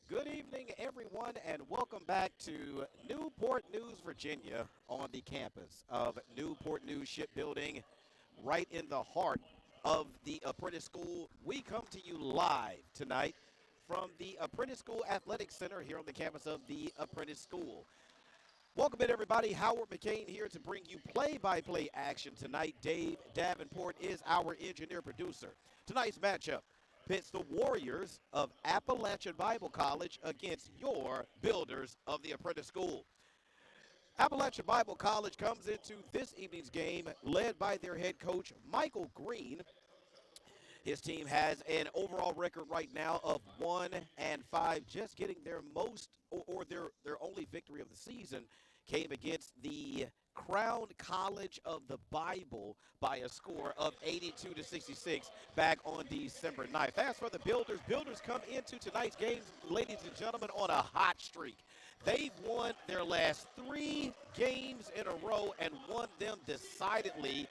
Good evening, everyone, and welcome back to Newport News, Virginia, on the campus of Newport News Shipbuilding, right in the heart of the Apprentice School. We come to you live tonight from the Apprentice School Athletic Center here on the campus of the Apprentice School. Welcome in, everybody. Howard McCain here to bring you play-by-play action tonight. Dave Davenport is our engineer producer. Tonight's matchup pits the Warriors of Appalachian Bible College against your Builders of the Apprentice School. Appalachian Bible College comes into this evening's game led by their head coach, Michael Green. His team has an overall record right now of 1-5, just getting their most or their only victory of the season came against the Crown College of the Bible by a score of 82-66 back on December 9th. As for the Builders come into tonight's game, ladies and gentlemen, on a hot streak. They've won their last 3 games in a row and won them decidedly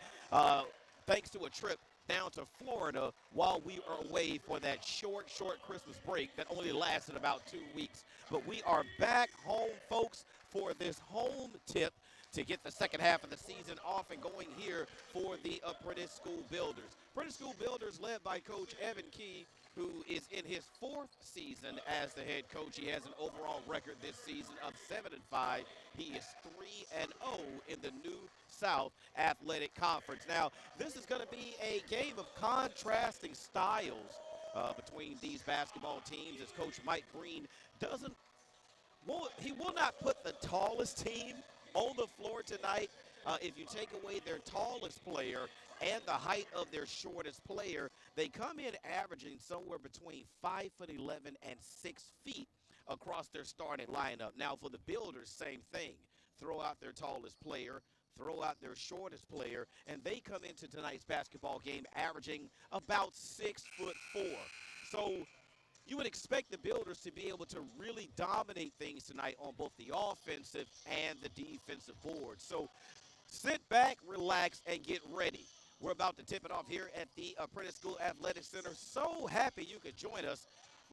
thanks to a trip down to Florida while we are away for that short Christmas break that only lasted about 2 weeks. But we are back home, folks, for this home tip to get the second half of the season off and going here for the Apprentice School Builders. Apprentice School Builders led by Coach Evan Key, who is in his 4th season as the head coach. He has an overall record this season of 7-5. He is 3-0 in the New South Athletic Conference. Now, this is going to be a game of contrasting styles between these basketball teams, as Coach Mike Green will not put the tallest team on the floor tonight. If you take away their tallest player and the height of their shortest player, they come in averaging somewhere between 5'11" and 6 feet across their starting lineup. Now, for the Builders, same thing. Throw out their tallest player, throw out their shortest player, and they come into tonight's basketball game averaging about 6'4". So you would expect the Builders to be able to really dominate things tonight on both the offensive and the defensive board. So sit back, relax, and get ready. We're about to tip it off here at the Apprentice School Athletic Center. So happy you could join us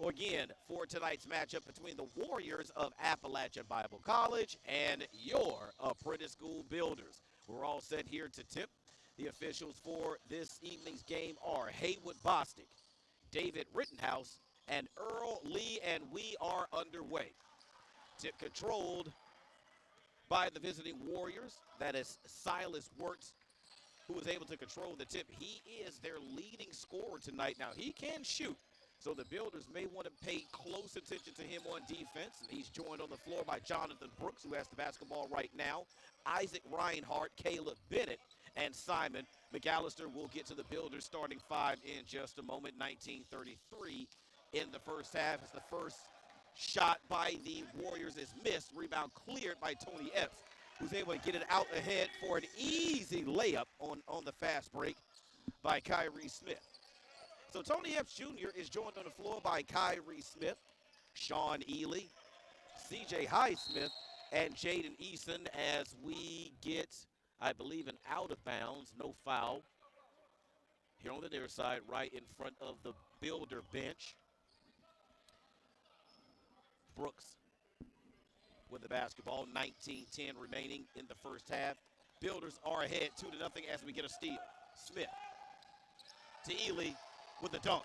again for tonight's matchup between the Warriors of Appalachian Bible College and your Apprentice School Builders. We're all set here to tip. The officials for this evening's game are Haywood Bostic, David Rittenhouse, and Earl Lee, and we are underway. Tip controlled by the visiting Warriors. That is Silas Wirtz, who was able to control the tip. He is their leading scorer tonight. Now, he can shoot, so the Builders may want to pay close attention to him on defense. And he's joined on the floor by Jonathan Brooks, who has the basketball right now, Isaac Reinhardt, Caleb Bennett, and Simon McAllister. Will get to the Builders starting 5 in just a moment. 19:33 in the first half as the first shot by the Warriors is missed. Rebound cleared by Tony Epps, who's able to get it out ahead for an easy layup on the fast break by Kyrie Smith. So Tony Epps Jr. is joined on the floor by Kyrie Smith, Sean Ely, C.J. Highsmith, and Jaden Eason as we get, I believe, an out of bounds, no foul, here on the near side right in front of the Builder bench. Brooks with the basketball, 19-10 remaining in the first half. Builders are ahead 2-0 as we get a steal. Smith to Ely with a dunk.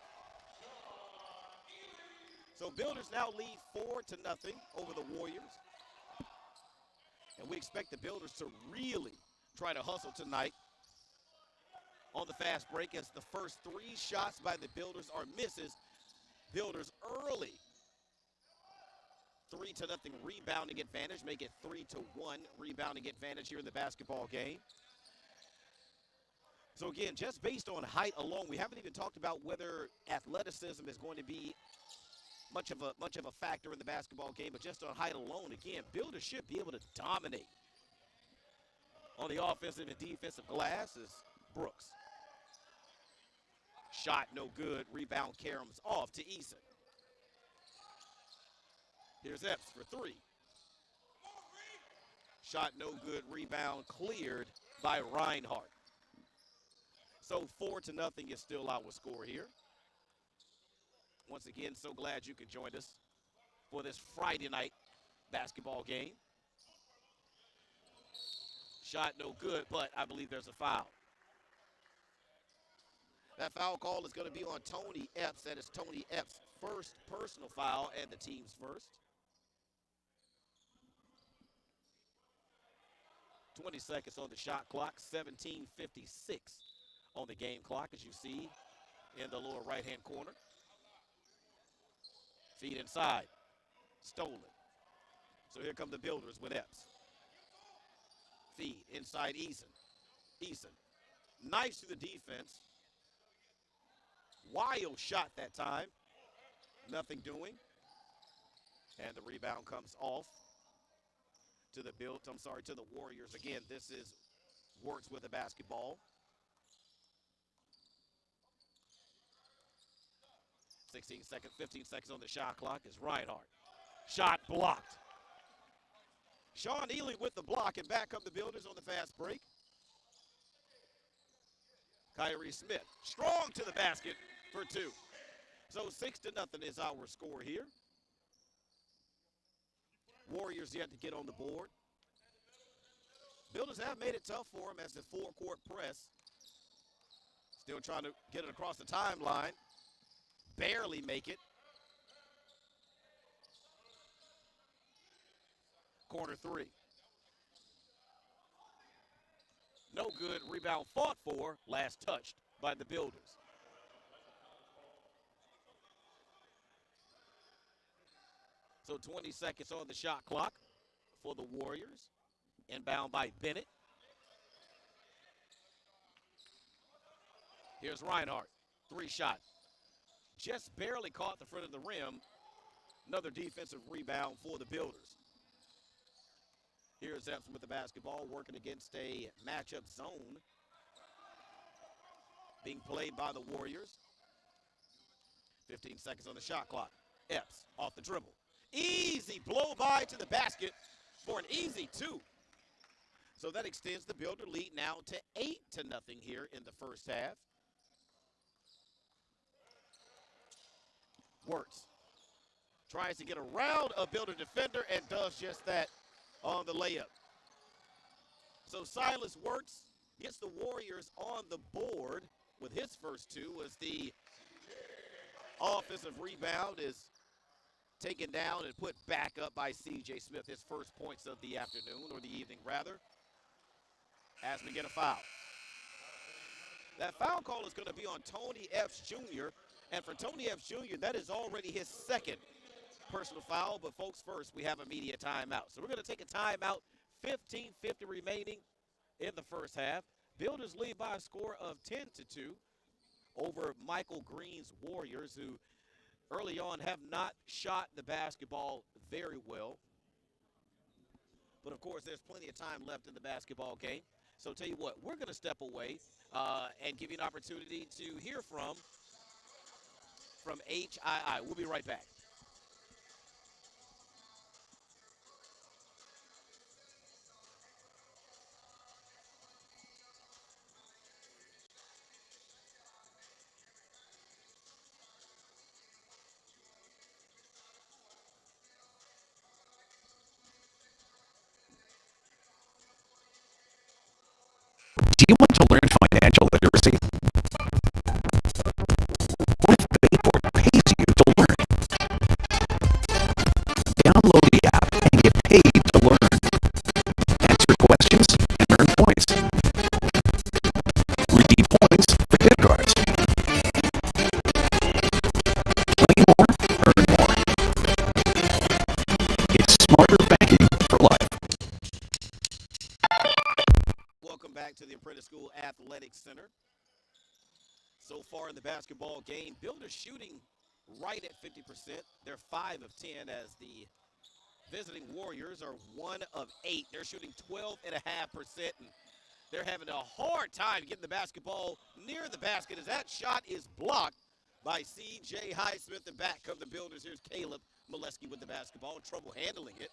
So Builders now lead 4-0 over the Warriors. And we expect the Builders to really try to hustle tonight on the fast break as the first 3 shots by the Builders are misses. Builders early 3-0 rebounding advantage, make it 3-1 rebounding advantage here in the basketball game. So again, just based on height alone, we haven't even talked about whether athleticism is going to be much of a factor in the basketball game, but just on height alone, again, Builders should be able to dominate on the offensive and defensive glass is Brooks. Shot no good, rebound caroms off to Eason. Here's Epps for 3. Shot no good, rebound cleared by Reinhardt. So 4-0 is still our score here. Once again, so glad you could join us for this Friday night basketball game. Shot no good, but I believe there's a foul. That foul call is going to be on Tony Epps. That is Tony Epps' first personal foul and the team's first. 20 seconds on the shot clock, 17:56 on the game clock, as you see in the lower right-hand corner. Feed inside, stolen. So here come the Builders with Epps. Feed inside Eason. Eason, nice to the defense. Wild shot that time. Nothing doing. And the rebound comes off to the to the Warriors. Again, this is Works with the basketball. 16 seconds, 15 seconds on the shot clock is Reinhardt. Shot blocked. Sean Ely with the block, and back come the Builders on the fast break. Kyrie Smith, strong to the basket for two. So 6-0 is our score here. Warriors yet to get on the board. Builders have made it tough for them as the four-court press. Still trying to get it across the timeline. Barely make it. Corner three. No good. Rebound fought for. Last touched by the Builders. So 20 seconds on the shot clock for the Warriors. Inbound by Bennett. Here's Reinhardt. Three shot. Just barely caught the front of the rim. Another defensive rebound for the Builders. Here's Epps with the basketball, working against a matchup zone being played by the Warriors. 15 seconds on the shot clock. Epps off the dribble. Easy blow by to the basket for an easy two. So that extends the Builder lead now to 8-0 here in the first half. Works. Tries to get around a Builder defender and does just that on the layup. So Silas Works gets the Warriors on the board with his first two as the offensive rebound is taken down and put back up by C.J. Smith, his first points of the afternoon, or the evening rather, as we get a foul. That foul call is going to be on Tony Epps Jr., and for Tony Epps Jr., that is already his second personal foul. But folks, first we have a media timeout. So we're going to take a timeout, 15:50 remaining in the first half. Builders lead by a score of 10-2 over Michael Green's Warriors, who early on have not shot the basketball very well. But of course, there's plenty of time left in the basketball game. So tell you what, we're going to step away and give you an opportunity to hear from HII. We'll be right back. Do you want to learn financial literacy? What if Bayport pays you to learn? Download the app and get paid to learn. Answer questions and earn points. Redeem points for gift cards. Play more, earn more. It's smarter banking for life. Welcome back to the Apprentice School Athletics Center. So far in the basketball game, Builders shooting right at 50%. They're 5 of 10 as the visiting Warriors are 1 of 8. They're shooting 12.5%, and they're having a hard time getting the basketball near the basket as that shot is blocked by C.J. Highsmith. And back come the Builders. Here's Caleb Molesky with the basketball, trouble handling it.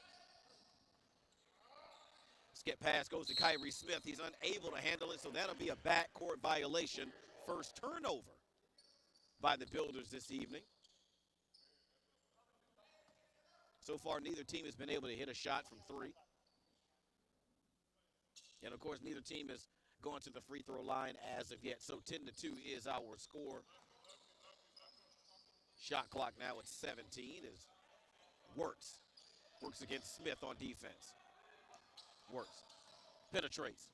Skip pass goes to Kyrie Smith. He's unable to handle it, so that'll be a backcourt violation. First turnover by the Builders this evening. So far, neither team has been able to hit a shot from three. And, of course, neither team has gone to the free throw line as of yet. So 10-2 is our score. Shot clock now at 17 is Works against Smith on defense. Works. Penetrates.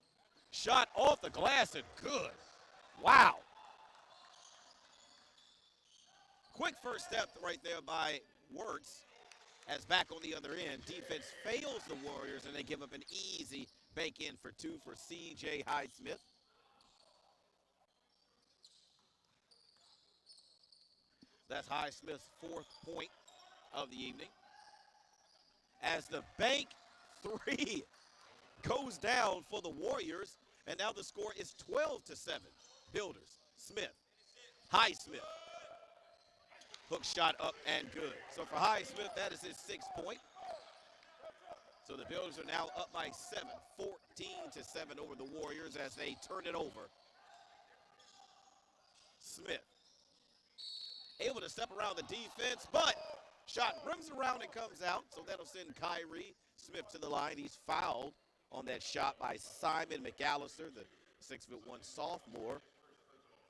Shot off the glass and good. Wow. Quick first step right there by Works. As back on the other end, defense fails the Warriors and they give up an easy bank in for two for C.J. Highsmith. That's Highsmith's fourth point of the evening. As the bank three goes down for the Warriors, and now the score is 12-7. Builders, Smith, Highsmith. Hook shot up and good. So for Highsmith, that is his 6th point. So the Builders are now up by 7, 14-7 over the Warriors as they turn it over. Smith able to step around the defense, but shot rims around and comes out. So that'll send Kyrie Smith to the line. He's fouled on that shot by Simon McAllister, the 6'1" sophomore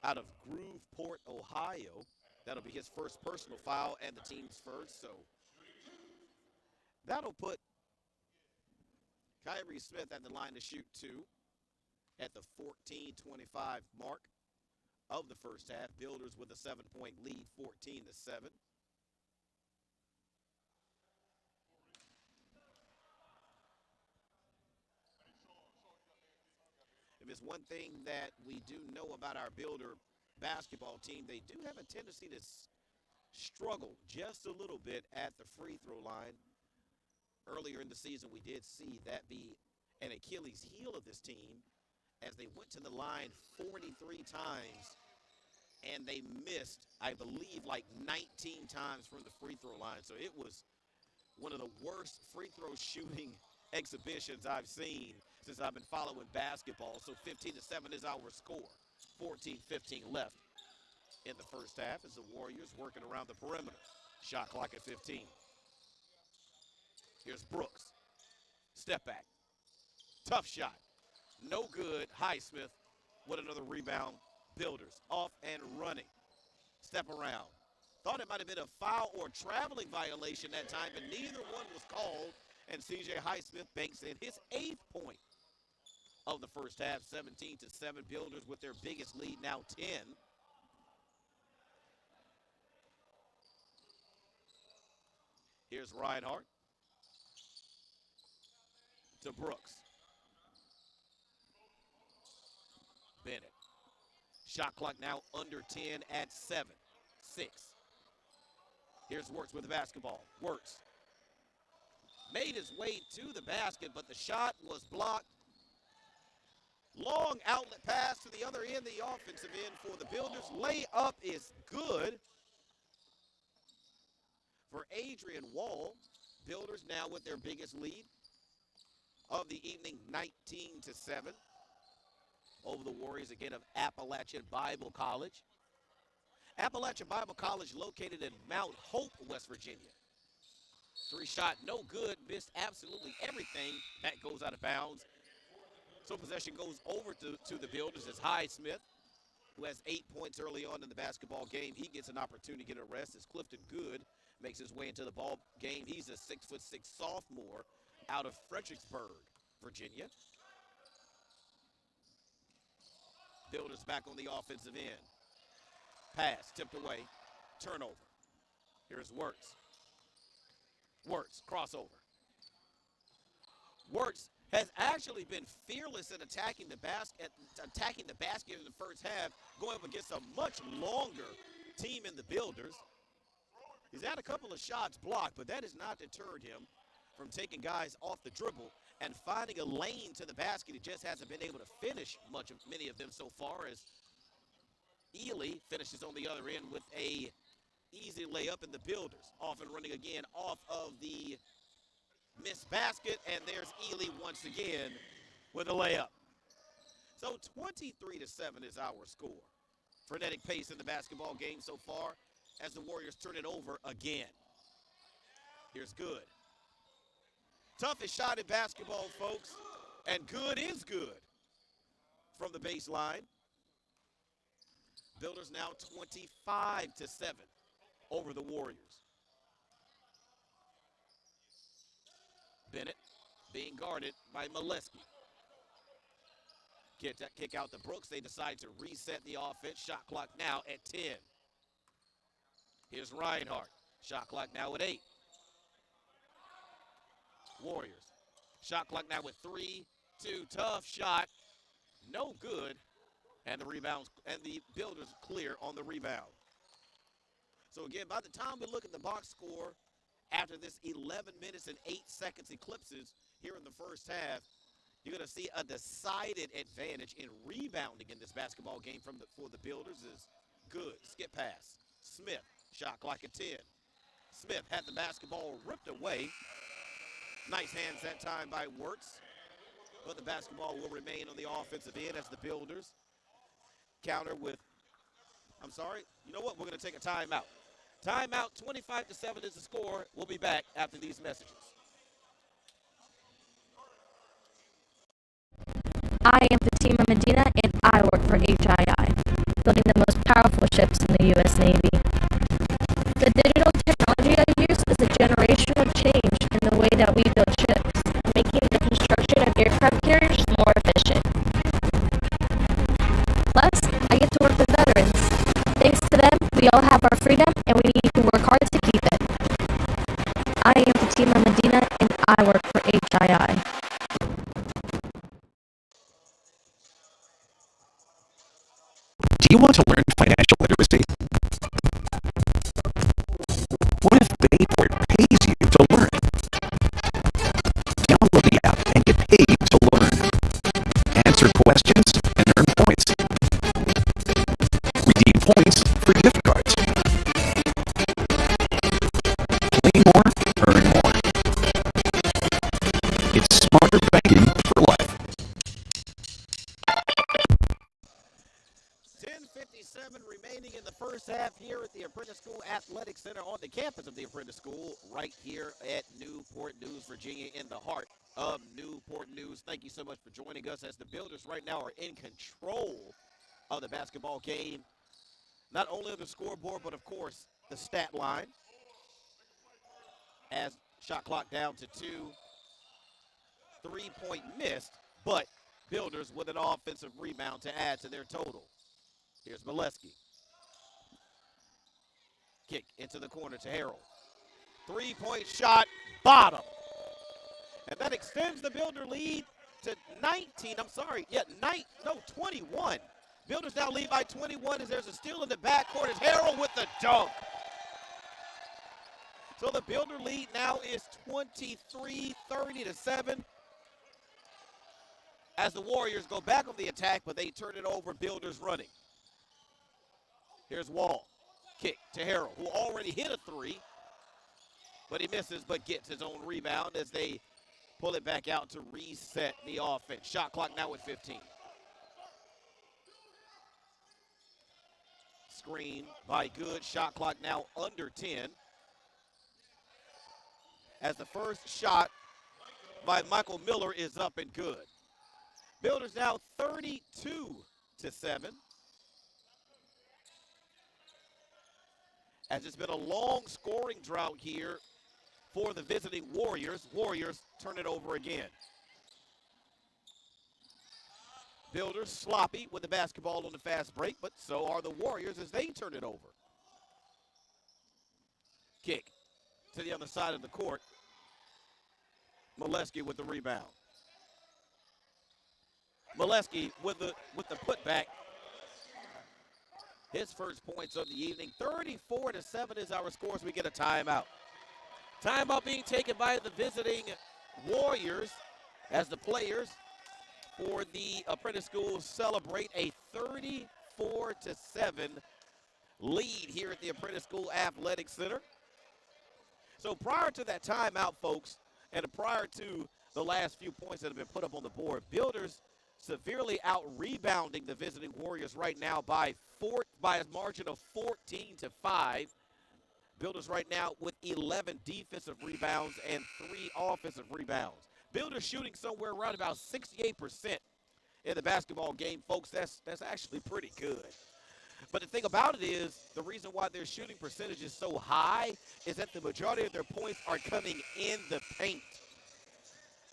out of Grooveport, Ohio. That'll be his first personal foul and the team's first. So that'll put Kyrie Smith at the line to shoot two at the 14:25 mark of the first half. Builders with a 7-point lead, 14-7. If it's one thing that we do know about our Builder basketball team, they do have a tendency to struggle just a little bit at the free throw line. Earlier in the season, we did see that be an Achilles heel of this team as they went to the line 43 times and they missed, I believe, like 19 times from the free throw line. So it was one of the worst free throw shooting exhibitions I've seen since I've been following basketball. So 15-7 is our score. 14-15 left in the first half as the Warriors working around the perimeter. Shot clock at 15. Here's Brooks. Step back. Tough shot. No good. Highsmith with another rebound. Builders off and running. Step around. Thought it might have been a foul or traveling violation that time, but neither one was called. And C.J. Highsmith banks in his 8th point of the first half. 17-7. Builders with their biggest lead, now 10. Here's Reinhardt to Brooks. Bennett. Shot clock now under 10 at 7. 6. Here's Works with the basketball. Works made his way to the basket, but the shot was blocked. Long outlet pass to the other end, the offensive end for the Builders. Layup is good for Adrian Wall. Builders now with their biggest lead of the evening, 19-7 over the Warriors, again, of Appalachian Bible College. Appalachian Bible College located in Mount Hope, West Virginia. 3-shot, no good, missed absolutely everything. That goes out of bounds. So possession goes over to the Builders as Highsmith, who has 8 points early on in the basketball game. He gets an opportunity to get a rest as Clifton Good makes his way into the ball game. He's a 6'6" sophomore out of Fredericksburg, Virginia. Builders back on the offensive end. Pass, tipped away, turnover. Here's Works. Works, crossover. Works has actually been fearless in attacking the basket in the first half, going up against a much longer team in the Builders. He's had a couple of shots blocked, but that has not deterred him from taking guys off the dribble and finding a lane to the basket. He just hasn't been able to finish many of them so far, as Ely finishes on the other end with a easy layup in the Builders. Off and running again off of the missed basket, and there's Ely once again with a layup. So 23-7 is our score. Frenetic pace in the basketball game so far as the Warriors turn it over again. Here's Good. Toughest shot in basketball, folks, and Good is good from the baseline. Builders now 25-7 over the Warriors. Bennett being guarded by Molesky. Kick out to Brooks. They decide to reset the offense. Shot clock now at 10. Here's Reinhardt. Shot clock now at 8. Warriors. Shot clock now with 3, 2. Tough shot. No good. And the rebounds and the Builders clear on the rebound. So again, by the time we look at the box score after this 11 minutes and 8 seconds eclipses here in the first half, you're going to see a decided advantage in rebounding in this basketball game for the Builders is Good. Skip pass. Smith, shot clock at 10. Smith had the basketball ripped away. Nice hands that time by Wirtz. But the basketball will remain on the offensive end as the Builders counter with, I'm sorry, you know what? We're going to take a timeout. Timeout, 25-7 is the score. We'll be back after these messages. I am Fatima Medina, and I work for HII, building the most powerful ships in the U.S. Navy. The digital technology I use is a generational change in the way that we build ships, making the construction of aircraft carriers more efficient. Plus, I get to work with veterans. Thanks to them, we all have our freedom, and we need to work hard to keep it. I am Fatima Medina, and I work for HII. Do you want to learn financial literacy? What if Bayport pays you to learn? Download the app and get paid to learn. Answer questions and earn points. Redeem points for gift cards. Play more, earn more. It's smarter banking for life. 10:57 remaining in the first half here at the Apprentice School Athletic Center on the campus of the Apprentice School right here at Newport News, Virginia, in the heart of Newport News. Thank you so much for joining us as the Builders right now are in control of the basketball game. Not only the scoreboard, but of course the stat line. As shot clock down to 2. 3-point missed, but Builders with an offensive rebound to add to their total. Here's Molesky. Kick into the corner to Harrell. 3-point shot, bottom. And that extends the Builder lead to 19. 21. Builders now lead by 21 as there's a steal in the backcourt as Harrell with the dunk. So the Builder lead now is 23-30-7. As the Warriors go back on the attack, but they turn it over, Builders running. Here's Wall. Kick to Harrell, who already hit a 3. But he misses, but gets his own rebound as they pull it back out to reset the offense. Shot clock now at 15. Screen by Good. Shot clock now under 10. As the first shot by Michael Miller is up and good. Builders now 32-7. As it's been a long scoring drought here for the visiting Warriors. Warriors turn it over again. Builders sloppy with the basketball on the fast break, but so are the Warriors as they turn it over. Kick to the other side of the court. Molesky with the rebound. Molesky with the putback. His first points of the evening. 34-7 is our score as we get a timeout. Timeout being taken by the visiting Warriors as the players for the Apprentice School celebrate a 34-7 lead here at the Apprentice School Athletic Center. So prior to that timeout, folks, and prior to the last few points that have been put up on the board, Builders severely out-rebounding the visiting Warriors right now by a margin of 14-5. Builders right now with 11 defensive rebounds and 3 offensive rebounds. Builders shooting somewhere around about 68% in the basketball game, folks. That's actually pretty good. But the thing about it is, the reason why their shooting percentage is so high is that the majority of their points are coming in the paint.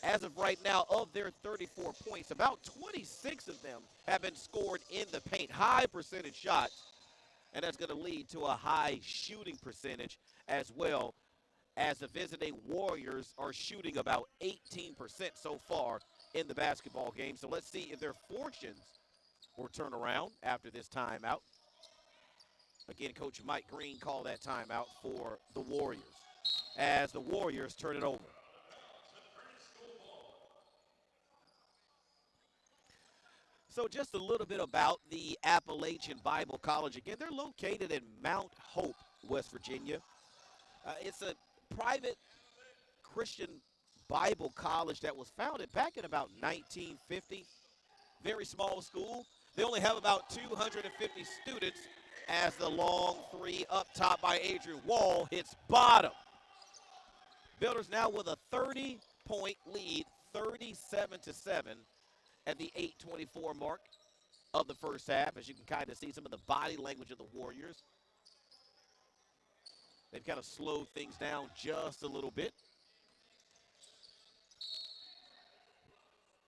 As of right now, of their 34 points, about 26 of them have been scored in the paint. High percentage shots, and that's going to lead to a high shooting percentage as well, as the visiting Warriors are shooting about 18% so far in the basketball game. So let's see if their fortunes will turn around after this timeout. Again, Coach Mike Green called that timeout for the Warriors as the Warriors turn it over. So just a little bit about the Appalachian Bible College. Again, they're located in Mount Hope, West Virginia. It's a private Christian Bible college that was founded back in about 1950. Very small school. They only have about 250 students as the long three up top by Adrian Wall hits bottom. Builders now with a 30-point lead, 37-7 at the 8:24 mark of the first half, as you can kind of see some of the body language of the Warriors. They've kind of slowed things down just a little bit.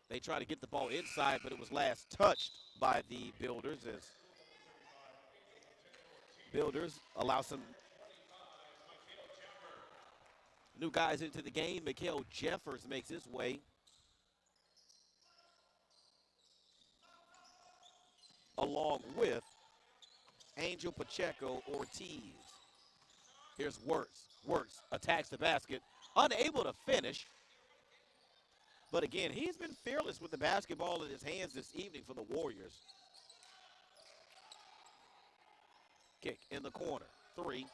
They try to get the ball inside, but it was last touched by the Builders as Builders allow some new guys into the game. Mikhail Jeffers makes his way along with Angel Pacheco Ortiz. Here's Wirtz. Wirtz attacks the basket, unable to finish. But again, he's been fearless with the basketball in his hands this evening for the Warriors. Kick in the corner. 3.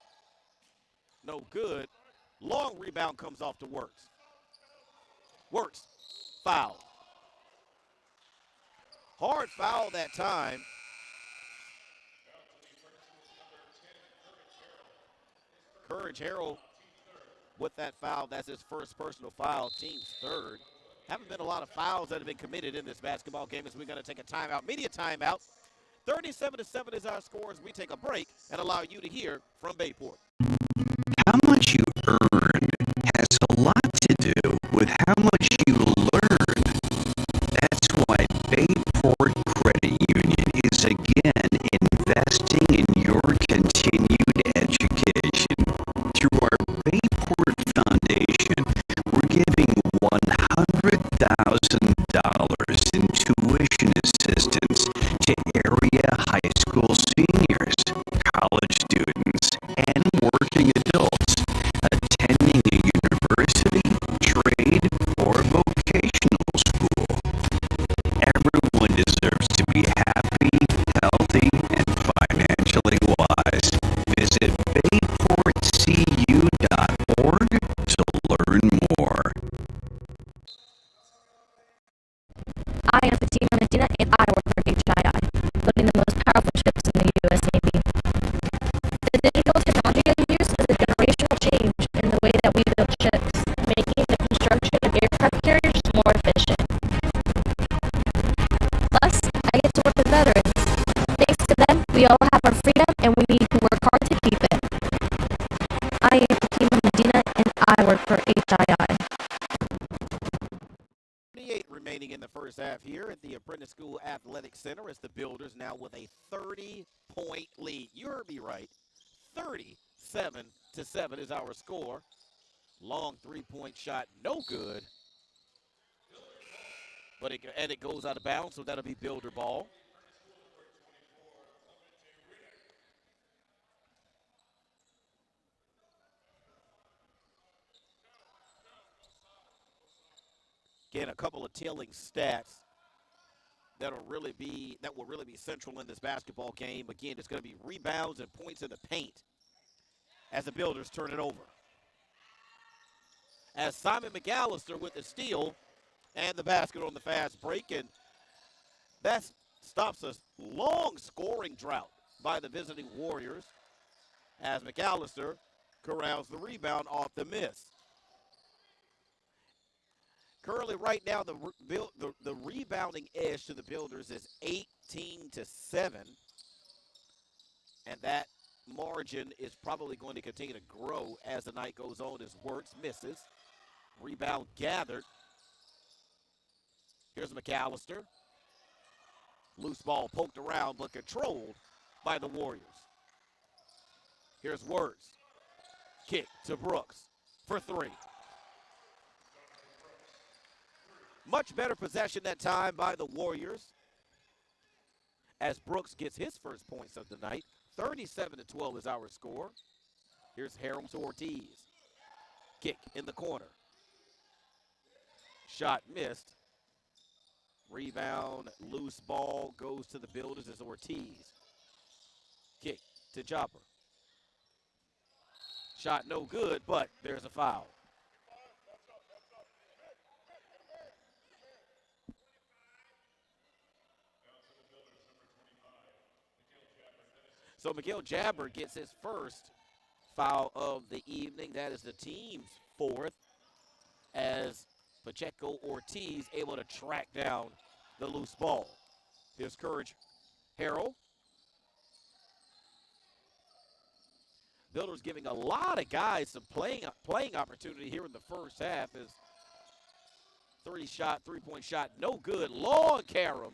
No good. Long rebound comes off to Wirtz. Wirtz, foul. Hard foul that time. Courage Harrell with that foul. That's his first personal foul, team's third. Haven't been a lot of fouls that have been committed in this basketball game as we're going to take a timeout, media timeout. 37-7 is our score as we take a break and allow you to hear from Bayport. How much you earn has a lot to do with how much you learn. That's why Bayport Credit Union is again investing in your continued education. Through our Bayport Foundation, we're giving $100,000 in tuition assistance to area high school seniors, college students, and working adults attending a university, trade, or vocational school. Everyone deserves to be happy, healthy, and financially wise. Visit bayportcu.org to learn more. I am Fatima Medina, and I work for HII, building the most powerful ships in the U.S. Navy. The digital technology I use is a generational change in the way that we build ships, making the construction of aircraft carriers more efficient. Plus, I get to work with veterans. Thanks to them, we all have our freedom, and we need to work hard to keep it. I am Fatima Medina, and I work for HII. 28 remaining in the first half here at the Apprentice School Athletic Center as the Builders now with a 30-point lead. You heard me right. 37-7 is our score. Long three-point shot, no good. But it goes out of bounds, so that'll be Builder ball. Again, a couple of tailing stats that will really be central in this basketball game. Again, it's going to be rebounds and points in the paint as the Builders turn it over. As Simon McAllister with the steal and the basket on the fast break, and that stops a long scoring drought by the visiting Warriors as McAllister corrals the rebound off the miss. Currently, right now, the rebounding edge to the Builders is 18-7, and that margin is probably going to continue to grow as the night goes on as Wirtz misses. Rebound gathered. Here's McAllister. Loose ball poked around but controlled by the Warriors. Here's Wirtz. Kick to Brooks for three. Much better possession that time by the Warriors as Brooks gets his first points of the night. 37-12 is our score. Here's Harold to Ortiz. Kick in the corner. Shot missed. Rebound, loose ball goes to the Builders as Ortiz. Kick to Jopper. Shot no good, but there's a foul. So Miguel Jabber gets his first foul of the evening. That is the team's fourth, as Pacheco Ortiz able to track down the loose ball. Here's Courage Harrell. Builders giving a lot of guys some playing opportunity here in the first half as three-point shot, no good. Long carom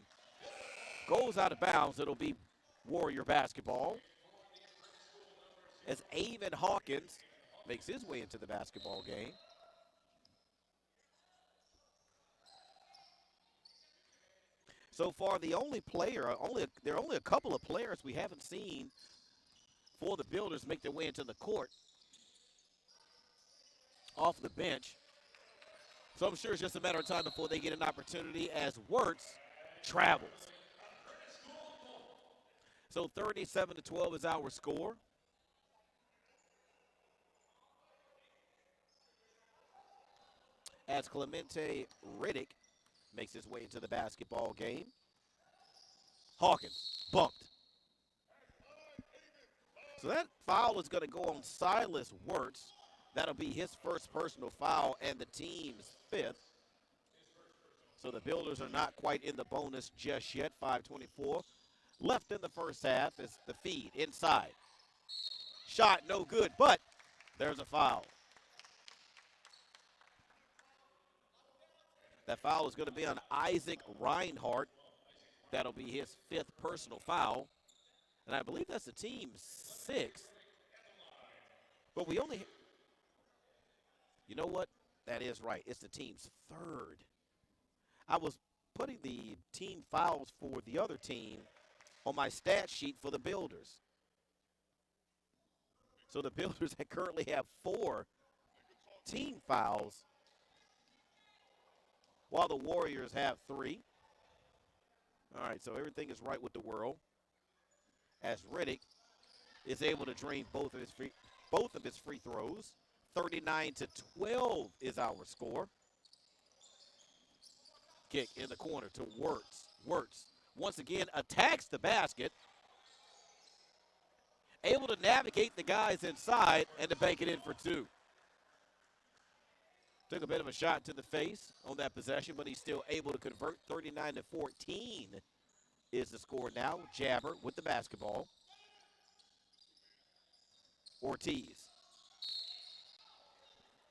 goes out of bounds. It'll be Warrior basketball as Avon Hawkins makes his way into the basketball game. So far, there are only a couple of players we haven't seen for the Builders make their way into the court off the bench. So I'm sure it's just a matter of time before they get an opportunity as Wirtz travels. So 37-12 is our score. As Clemente Riddick makes his way into the basketball game. Hawkins bumped. So that foul is going to go on Silas Wirtz. That'll be his first personal foul and the team's fifth. So the Builders are not quite in the bonus just yet. 5:24 left in the first half as the feed inside. Shot no good, but there's a foul. That foul is going to be on Isaac Reinhardt. That'll be his fifth personal foul. And I believe that's the team's sixth. But we only, you know what? That is right. It's the team's third. I was putting the team fouls for the other team on my stat sheet for the Builders. So the Builders currently have 4 team fouls, while the Warriors have 3. All right, so everything is right with the world as Riddick is able to drain both of his free throws. 39-12 is our score. Kick in the corner to Wirtz. Wirtz once again attacks the basket. Able to navigate the guys inside and to bank it in for 2. Took a bit of a shot to the face on that possession, but he's still able to convert. 39-14 is the score now. Jabber with the basketball. Ortiz.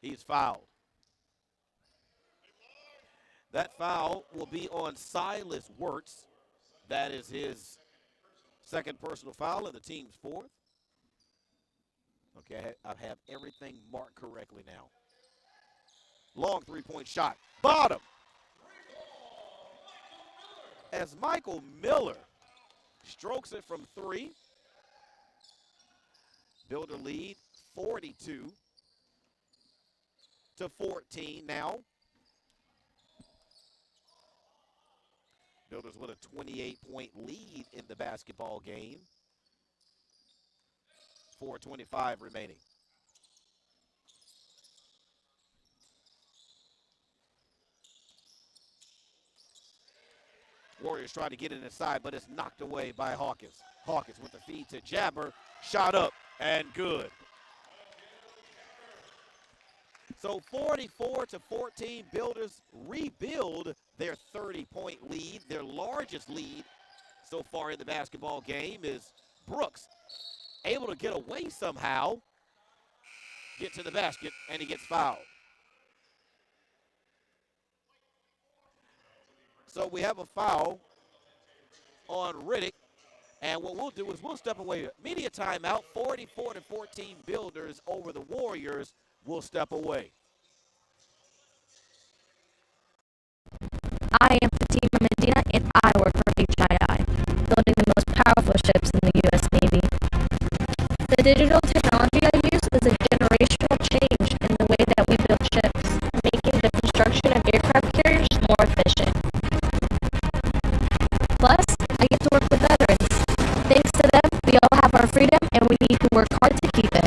He's fouled. That foul will be on Silas Wirtz. That is his second personal foul and the team's 4th. Okay, I have everything marked correctly now. Long three-point shot. Bottom. As Michael Miller strokes it from 3. Builder lead 42-14 now. Builders with a 28-point lead in the basketball game. 4:25 remaining. Warriors trying to get it inside, but it's knocked away by Hawkins. Hawkins with the feed to Jabber. Shot up and good. So 44-14, Builders rebuild their 30-point lead. Their largest lead so far in the basketball game is Brooks, able to get away somehow, get to the basket, and he gets fouled. So we have a foul on Riddick, and what we'll do is we'll step away. Media timeout, 44-14 Builders over the Warriors. Will step away. I am Fatima Medina, and I work for HII, building the most powerful ships in the U.S. Navy. The digital technology I use is a generational change in the way that we build ships, making the construction of aircraft carriers more efficient. Plus, I get to work with veterans. Thanks to them, we all have our freedom, and we need to work hard to keep it.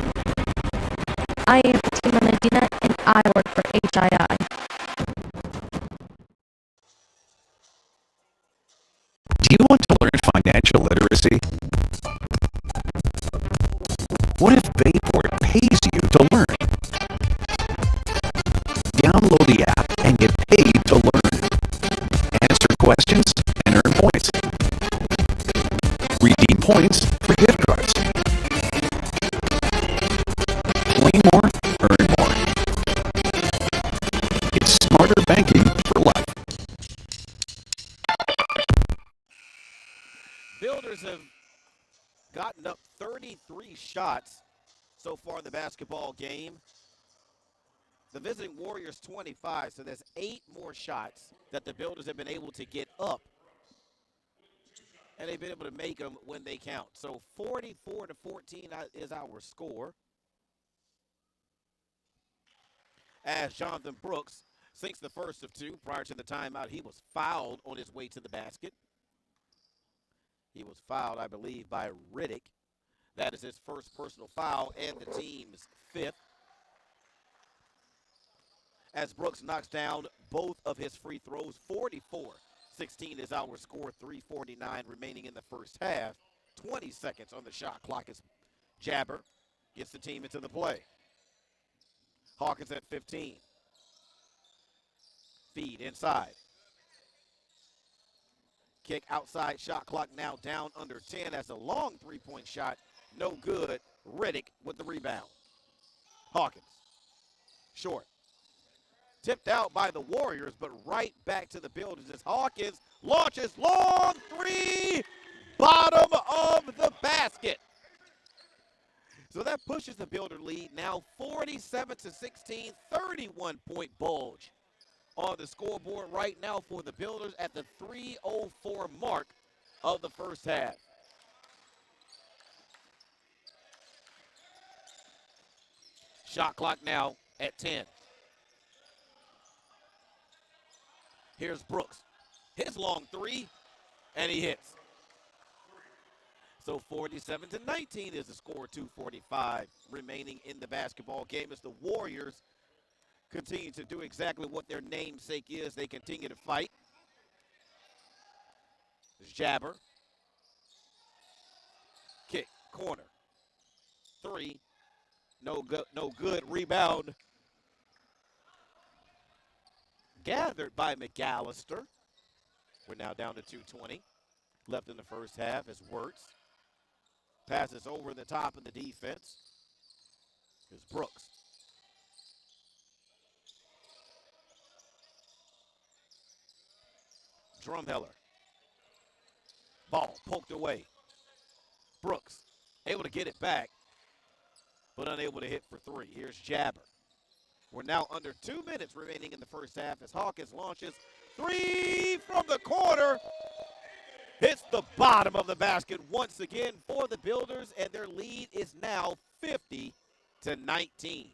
I am Fatima Medina, and I work for HII. Do you want to learn financial literacy? What if Bayport pays you to learn? Download the app and get paid to learn. Answer questions and earn points. Redeem points for gift cards. Play more, earn more. It's smarter banking for life. Builders have gotten up 33 shots so far in the basketball game. The visiting Warriors 25, so there's 8 more shots that the Builders have been able to get up. And they've been able to make them when they count. So 44-14 is our score. As Jonathan Brooks sinks the first of 2. Prior to the timeout, he was fouled on his way to the basket. He was fouled, I believe, by Riddick. That is his first personal foul and the team's 5th. As Brooks knocks down both of his free throws, 44-16 is our score, 3:49 remaining in the first half. 20 seconds on the shot clock as Jabber gets the team into the play. Hawkins at 15. Feed inside. Kick outside, shot clock now down under 10 as a long three-point shot. No good. Riddick with the rebound. Hawkins, short. Tipped out by the Warriors, but right back to the Builders as Hawkins launches long three, bottom of the basket. So that pushes the Builder lead now 47-16, 31-point bulge on the scoreboard right now for the Builders at the 3:04 mark of the first half. Shot clock now at 10. Here's Brooks. His long three, and he hits. So 47-19 is the score, 2:45 remaining in the basketball game as the Warriors continue to do exactly what their namesake is. They continue to fight. There's Jabber. Kick, corner. 3. No good. Rebound. Gathered by McAllister. We're now down to 2:20 left in the first half as Wirtz passes over the top of the defense. Here's Brooks. Drumheller. Ball poked away. Brooks able to get it back, but unable to hit for 3. Here's Jabber. We're now under 2 minutes remaining in the first half as Hawkins launches 3 from the corner. Hits the bottom of the basket once again for the Builders, and their lead is now 50-19.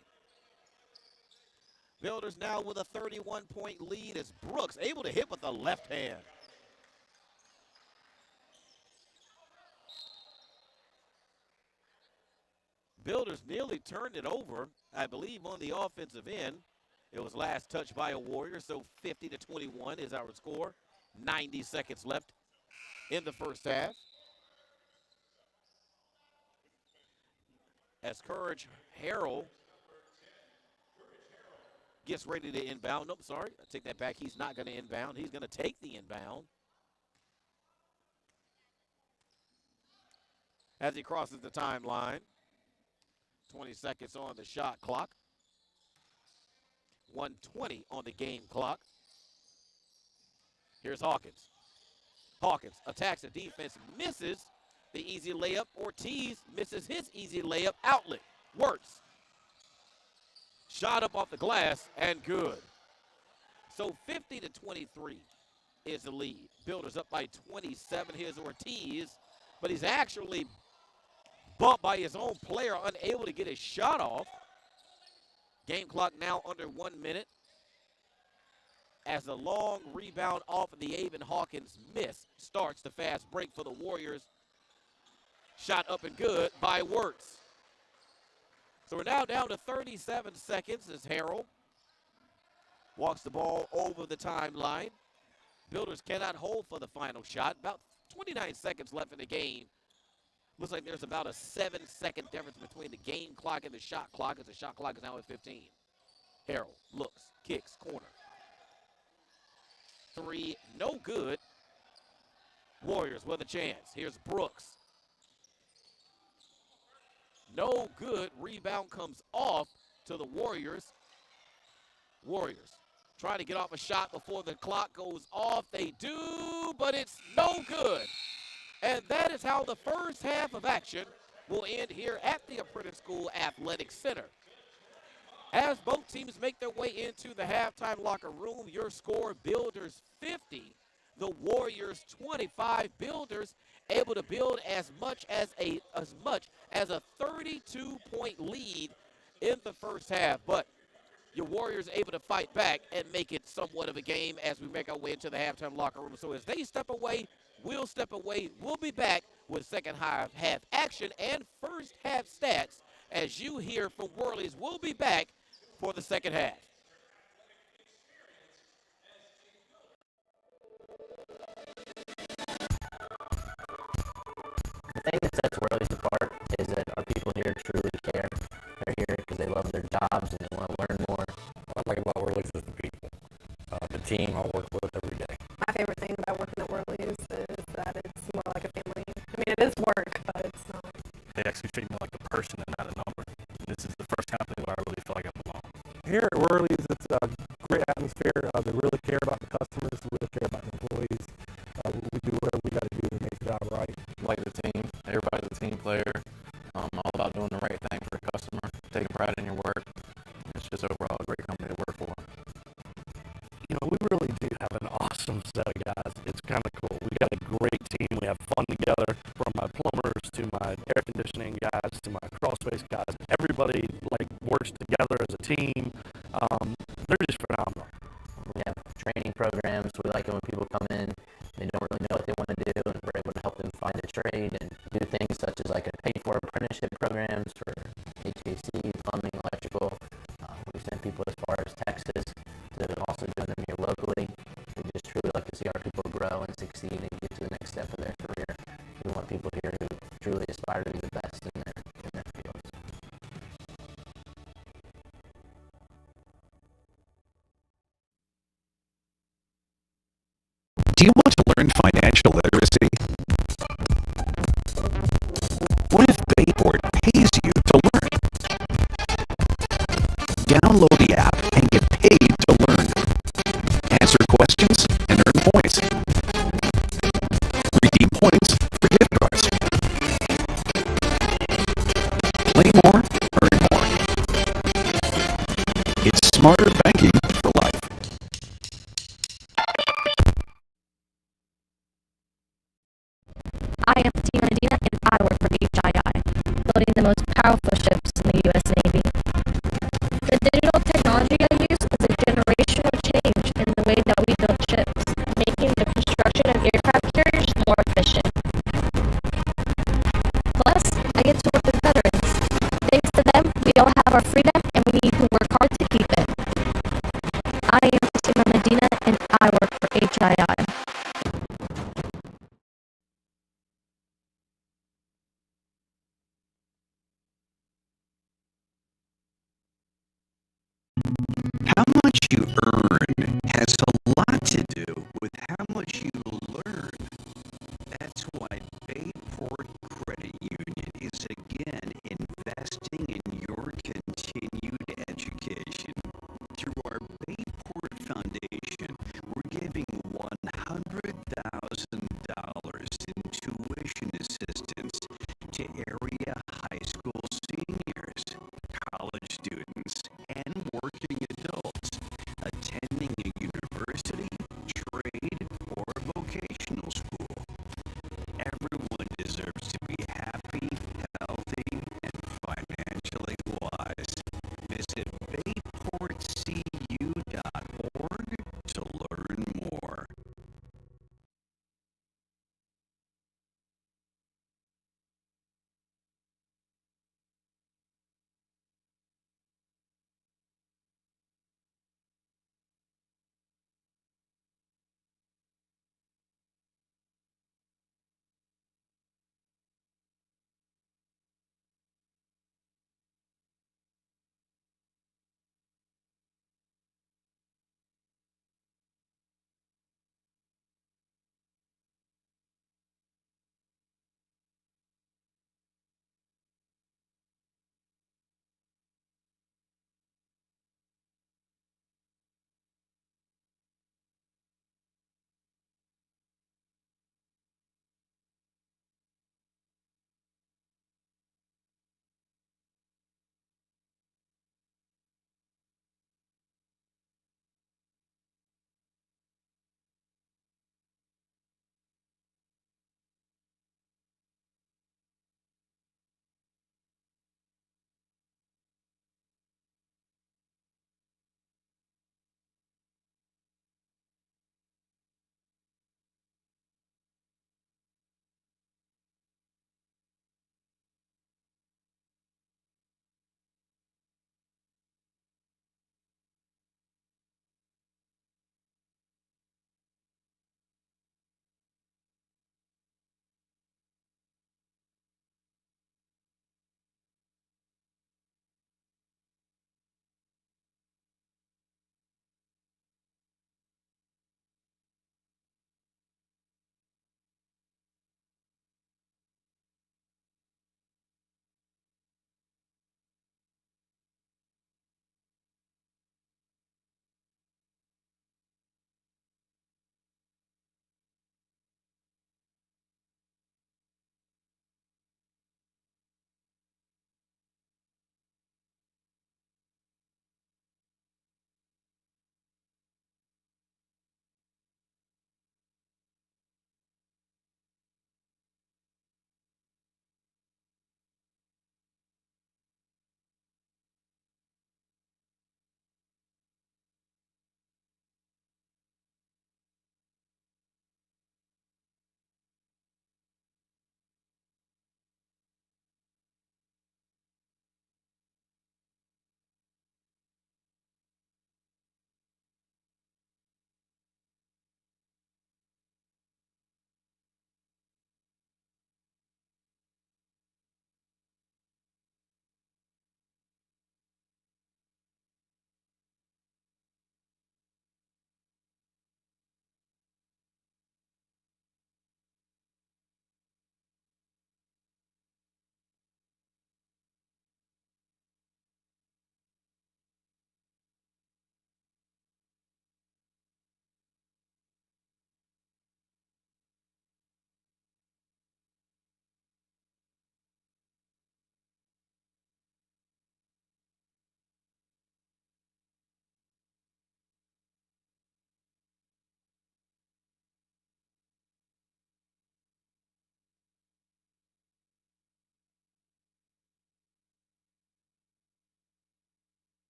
Builders now with a 31-point lead as Brooks able to hit with the left hand. Builders nearly turned it over, I believe, on the offensive end. It was last touched by a Warrior, so 50-21 is our score. 90 seconds left in the first half. As Courage Harrell Gets ready to inbound. Nope, sorry. I take that back. He's not going to inbound. He's going to take the inbound. As he crosses the timeline. 20 seconds on the shot clock. 1:20 on the game clock. Here's Hawkins. Hawkins attacks the defense, misses the easy layup. Ortiz misses his easy layup outlet. Works. Shot up off the glass and good. So 50-23 is the lead. Builders up by 27. Here's Ortiz, but he's actually bumped by his own player, unable to get his shot off. Game clock now under 1 minute. As the long rebound off of the Avon Hawkins miss starts the fast break for the Warriors. Shot up and good by Wirtz. So we're now down to 37 seconds as Harrell walks the ball over the timeline. Builders cannot hold for the final shot. About 29 seconds left in the game. Looks like there's about a 7-second difference between the game clock and the shot clock, as the shot clock is now at 15. Harrell looks, kicks, corner. 3, no good. Warriors with a chance. Here's Brooks. No good. Rebound comes off to the Warriors. Warriors trying to get off a shot before the clock goes off. They do, but it's no good. And that is how the first half of action will end here at the Apprentice School Athletic Center. As both teams make their way into the halftime locker room, your score, Builders 50, the Warriors 25. Builders able to build as much as a 32-point lead in the first half. But your Warriors able to fight back and make it somewhat of a game as we make our way into the halftime locker room. So as they step away, we'll step away. We'll be back with second half action and first half stats. As you hear from Worley's, we'll be back for the second half. The thing that sets Worley's apart is that our people here truly care. They're here because they love their jobs and they want to learn more. What I like about Worley's is the people, the team I work with every day. My favorite thing about working at Worley's is that it's more like a family. I mean, it is work, but it's not. They actually treat me like a person and not a number. This is the first company where I really feel like I belong. Here at Worley's, it's a great atmosphere. They really care about the customers. They really care about the employees. We do whatever we got to do to make the job right. Like the team. Everybody's a team player. All about doing the right thing for the customer, taking pride in your work. It's just overall a great company to work for. You know, we really do have an awesome set of guys. It's kind of cool. We got a great team. We have fun together, from my plumbers to my air conditioning guys to my crawl space guys. Everybody works together as a team. They're just phenomenal. We have training programs. We like it when people come in, they don't really know what they want to do, and we're able to help them find a trade and do things such as paid-for apprenticeship programs for HVAC, plumbing, electrical. We send people as far as Texas to also doing them here locally. We just truly like to see our people grow and succeed and get to the next step of their career. We want people here who truly aspire to be the best in their fields. Do you want to learn financial literacy? What if Bayport pays you to learn? Download the app and get paid to learn. Answer questions and earn points. Redeem points for gift cards. Play more, earn more. It's smarter banking for life. I am Tina Medina and I work for HII, building the most powerful ships in the U.S. Navy. The digital technology I use is a generational change in the way that we build ships, making the construction of aircraft carriers more efficient. Plus, I get to work with veterans. Thanks to them, we all have our freedom and we need to work hard to keep it. I am Tina Medina and I work for HII.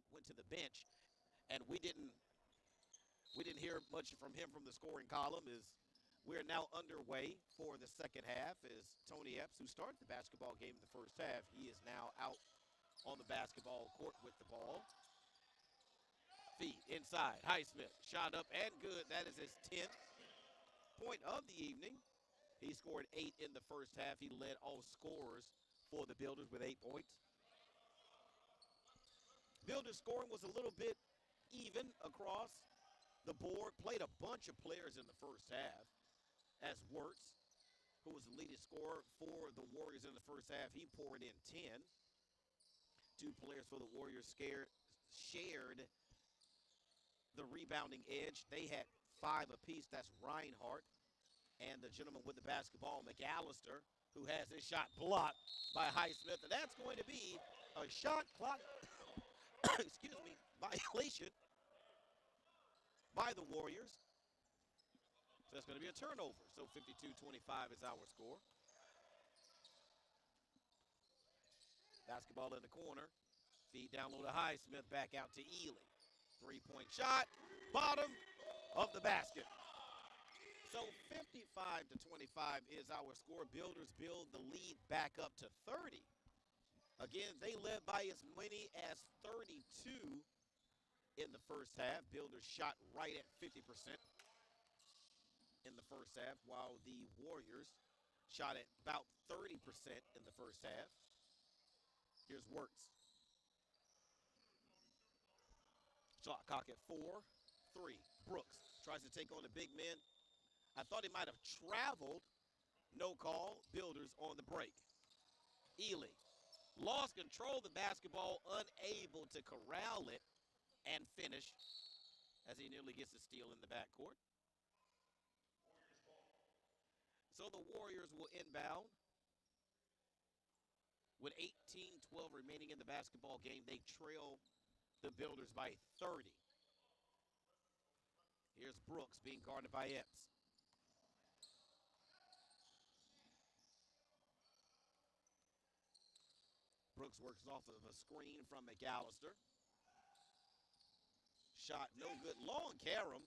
he went to the bench, and we didn't hear much from him from the scoring column. As we're now underway for the second half, as Tony Epps, who started the basketball game in the first half, he is now out on the basketball court with the ball. Feed inside. Highsmith shot up and good. That is his 10th point of the evening. He scored 8 in the first half. He led all scorers for the Builders with 8 points. Builders scoring was a little bit even across the board. Played a bunch of players in the first half. As Wirtz, who was the leading scorer for the Warriors in the first half, he poured in 10. 2 players for the Warriors shared the rebounding edge. They had 5 apiece. That's Reinhardt and the gentleman with the basketball, McAllister, who has his shot blocked by Highsmith. And that's going to be a shot clock violation by the Warriors. So that's going to be a turnover. So 52-25 is our score. Basketball in the corner. Feed down low to Highsmith, back out to Ely. 3-point shot, bottom of the basket. So 55-25 is our score. Builders build the lead back up to 30. Again, they led by as many as 32 in the first half. Builders shot right at 50% in the first half, while the Warriors shot at about 30% in the first half. Here's Wirtz. Shot clock at 4-3. Brooks tries to take on the big men. I thought he might have traveled. No call. Builders on the break. Ely lost control of the basketball, unable to corral it and finish as he nearly gets a steal in the backcourt. So the Warriors will inbound with 18-12 remaining in the basketball game. They trail the Builders by 30. Here's Brooks being guarded by Epps. Brooks works off of a screen from McAllister. Shot no good. Long carom.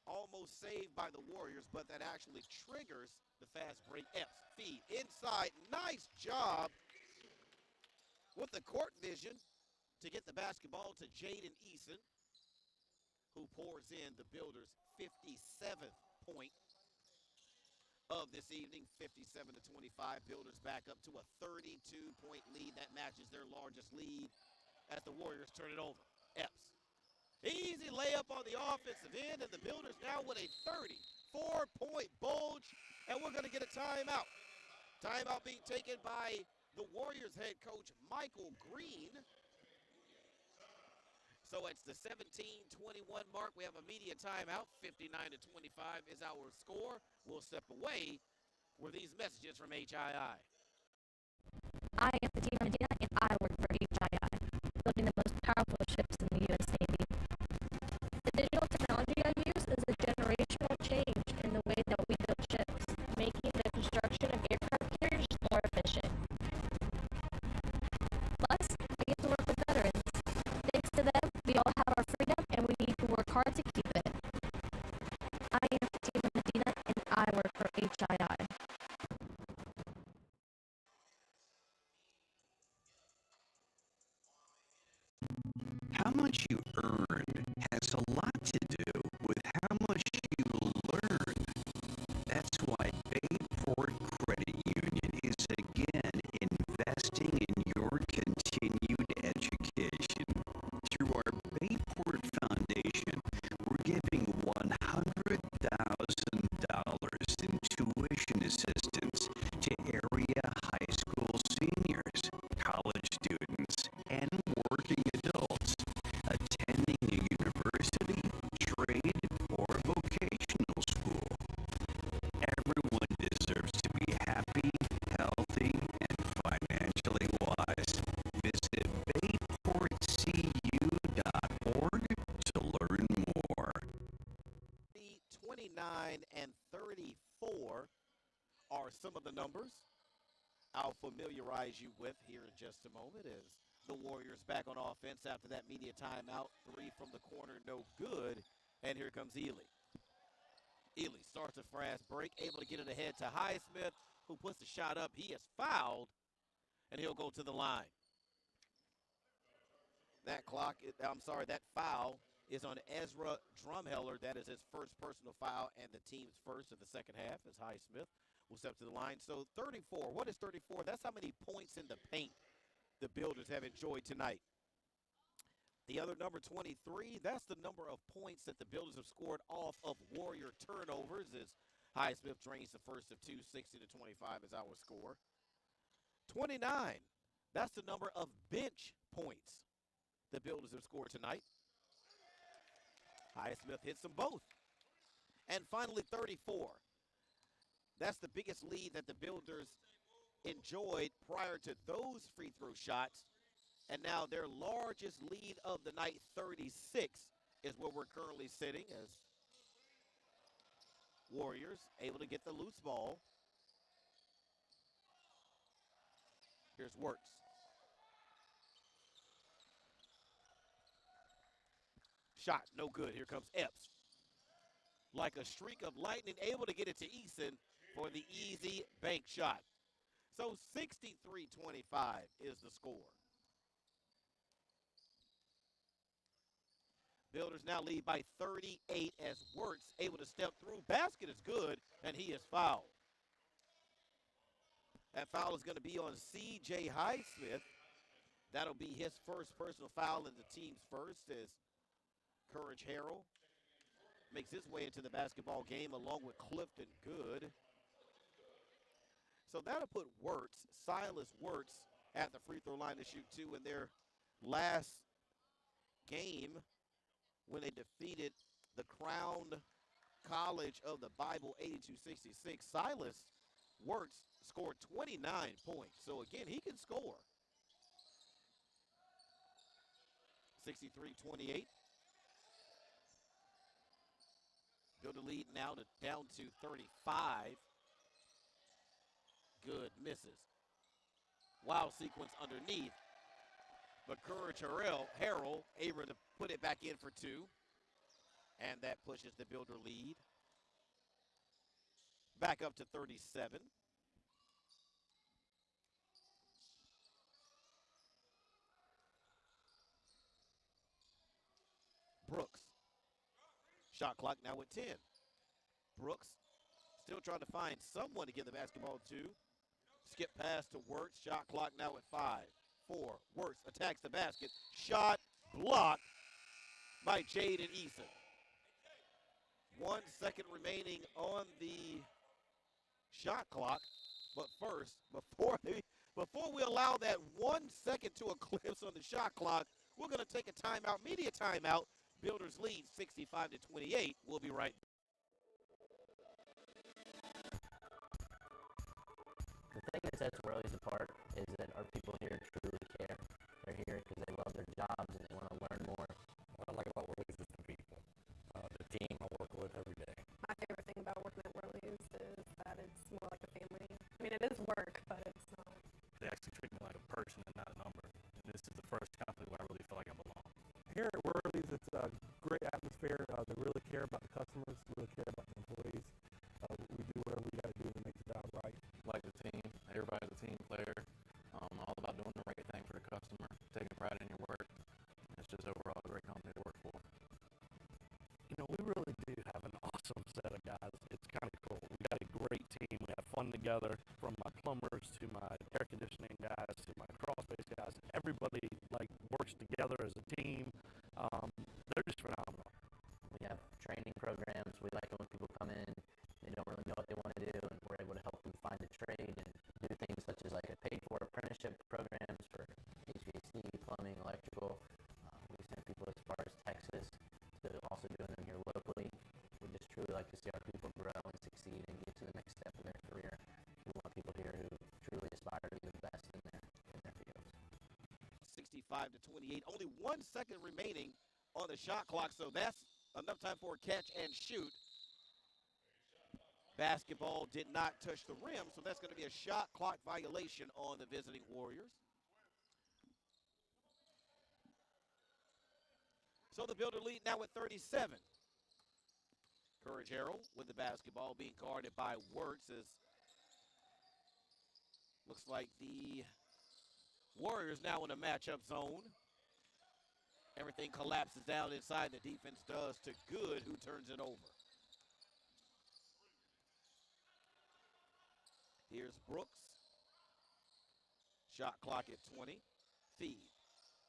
Almost saved by the Warriors, but that actually triggers the fast break. Epps feed inside. Nice job with the court vision to get the basketball to Jaden Eason, who pours in the Builders' 57th point of this evening. 57-25. Builders back up to a 32-point lead. That matches their largest lead as the Warriors turn it over. Epps. Easy layup on the offensive end, and the Builders now with a 34-point bulge, and we're going to get a timeout. Timeout being taken by the Warriors head coach, Michael Green. So it's the 17-21 mark. We have a media timeout. 59-25 is our score. We'll step away with these messages from HII. I am Fatima Medina, and I work for HII, building the most powerful ships in the U.S. Navy. The digital technology I use is a generational change in the way that we build ships, making the construction of aircraft carriers more efficient. Plus, I get to work with veterans. Thanks to them, we all have our freedom, and we need to work hard to keep it. I am Fatima Medina, and I work for HII. How much you earn has a lot to do with how much you learn. That's why Bayport Credit Union is again investing in your continued education. Through our Bayport Foundation, we're giving $100,000 in tuition assistance to area high school seniors, college students, and working adults attending a university, trade, or vocational school. Everyone deserves to be happy, healthy, and financially wise. Visit bayportcu.org to learn more. 29 and 34 are some of the numbers I'll familiarize you with here in just a moment as the Warriors back on offense after that media timeout. 3 from the corner, no good. And here comes Ely. Ely starts a fast break, able to get it ahead to Highsmith, who puts the shot up. He is fouled, and he'll go to the line. That foul is on Ezra Drumheller. That is his first personal foul and the team's first of the second half as Highsmith will step to the line. So 34, what is 34? That's how many points in the paint the Builders have enjoyed tonight. The other number 23, that's the number of points that the Builders have scored off of Warrior turnovers as Highsmith drains the first of two, 60-25 is our score. 29, that's the number of bench points the Builders have scored tonight. Highsmith hits them both. And finally 34, that's the biggest lead that the Builders enjoyed prior to those free throw shots. And now their largest lead of the night, 36, is where we're currently sitting as Warriors able to get the loose ball. Here's Wirtz. Shot, no good. Here comes Epps. Like a streak of lightning, able to get it to Eason for the easy bank shot. So 63-25 is the score. Builders now lead by 38 as Wirtz able to step through. Basket is good, and he is fouled. That foul is going to be on C.J. Highsmith. That'll be his first personal foul and the team's first as Courage Harrell makes his way into the basketball game along with Clifton Good. So that'll put Silas Wirtz, at the free throw line to shoot two in their last game when they defeated the Crown College of the Bible 82-66. Silas Wirtz scored 29 points. So again, he can score. 63-28. Build a lead now down to 35. Good, misses. Wild sequence underneath. But Courage Harrell able to put it back in for two. And that pushes the Builder lead back up to 37. Brooks. Shot clock now at 10. Brooks still trying to find someone to give the basketball to. Skip pass to Wirtz. Shot clock now at 5. 4. Wirtz attacks the basket. Shot blocked by Jaden Eason. 1 second remaining on the shot clock. But first, before we allow that 1 second to eclipse on the shot clock, we're going to take a timeout, media timeout. Builders lead 65-28. We'll be right back. The thing that sets Whirlies apart is that our people here truly care. They're here because they love their jobs and they want to learn more. What I like about Whirlies is the people, the team I work with every day. My favorite thing about working at Whirlies is that it's more like a family. I mean, it is work, but it's not. They actually treat me like a person and not a number. And this is the first company where I really feel like I belong. Here at Whirlies, it's a great atmosphere. They really care about the customers, really care about the employees. We do whatever we got to do to make the job right. Like the team, everybody's a team player. All about doing the right thing for the customer, taking pride in your work. It's just overall a great company to work for. You know, we really do have an awesome set of guys. It's kind of cool. We got a great team. We have fun together, from my plumbers to my air conditioning guys to my crawl-space guys. Everybody works together as a team. They're just phenomenal. We have training programs. We like it when people come in, they don't really know what they want to do, and we're able to help them find a trade and do things such as like a paid-for apprenticeship programs for HVAC, plumbing, electrical. We send people as far as Texas to also doing them here locally. We just truly like to see our people grow and succeed and get to the next step in their career. We want people here who truly aspire to be the best in their fields. 65-28. Only 1 second remaining on the shot clock, so that's enough time for a catch and shoot. Basketball did not touch the rim, so that's going to be a shot clock violation on the visiting Warriors. So the Builder lead now at 37. Courage Harrell with the basketball being guarded by Wirtz as looks like the Warriors now in a matchup zone. Everything collapses down inside. The defense does to Good, who turns it over. Here's Brooks. Shot clock at 20. Feed.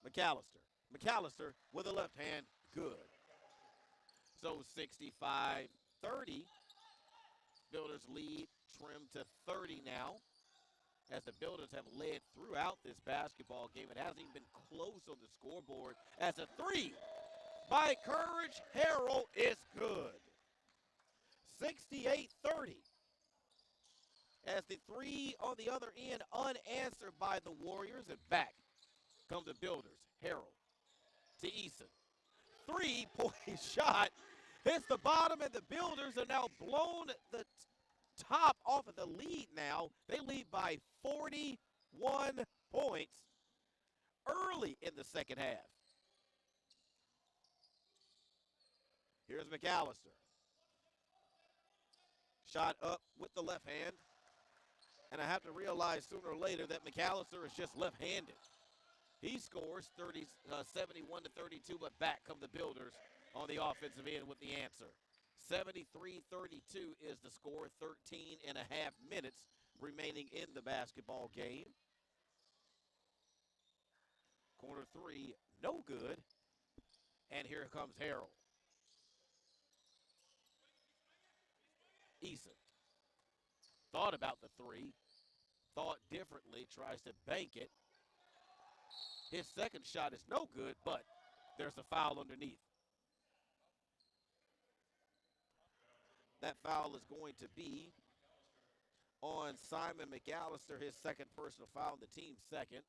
McAllister. McAllister with a left hand. Good. So 65-30. Builders lead trimmed to 30 now. As the Builders have led throughout this basketball game. It hasn't even been close on the scoreboard. As a three by Courage Harrell is good. 68-30. As the three on the other end unanswered by the Warriors. And back come the Builders. Harrell to Eason. 3-point shot hits the bottom, and the Builders are now blown the top off of the lead now. They lead by 41 points early in the second half. Here's McAllister. Shot up with the left hand. And I have to realize sooner or later that McAllister is just left-handed. He scores 71-32, but back come the Builders on the offensive end with the answer. 73-32 is the score, 13 and a half minutes remaining in the basketball game. Corner three, no good. And here comes Harrell. Eason thought about the three, thought differently, tries to bank it. His second shot is no good, but there's a foul underneath. That foul is going to be on Simon McAllister, his second personal foul, the team's second.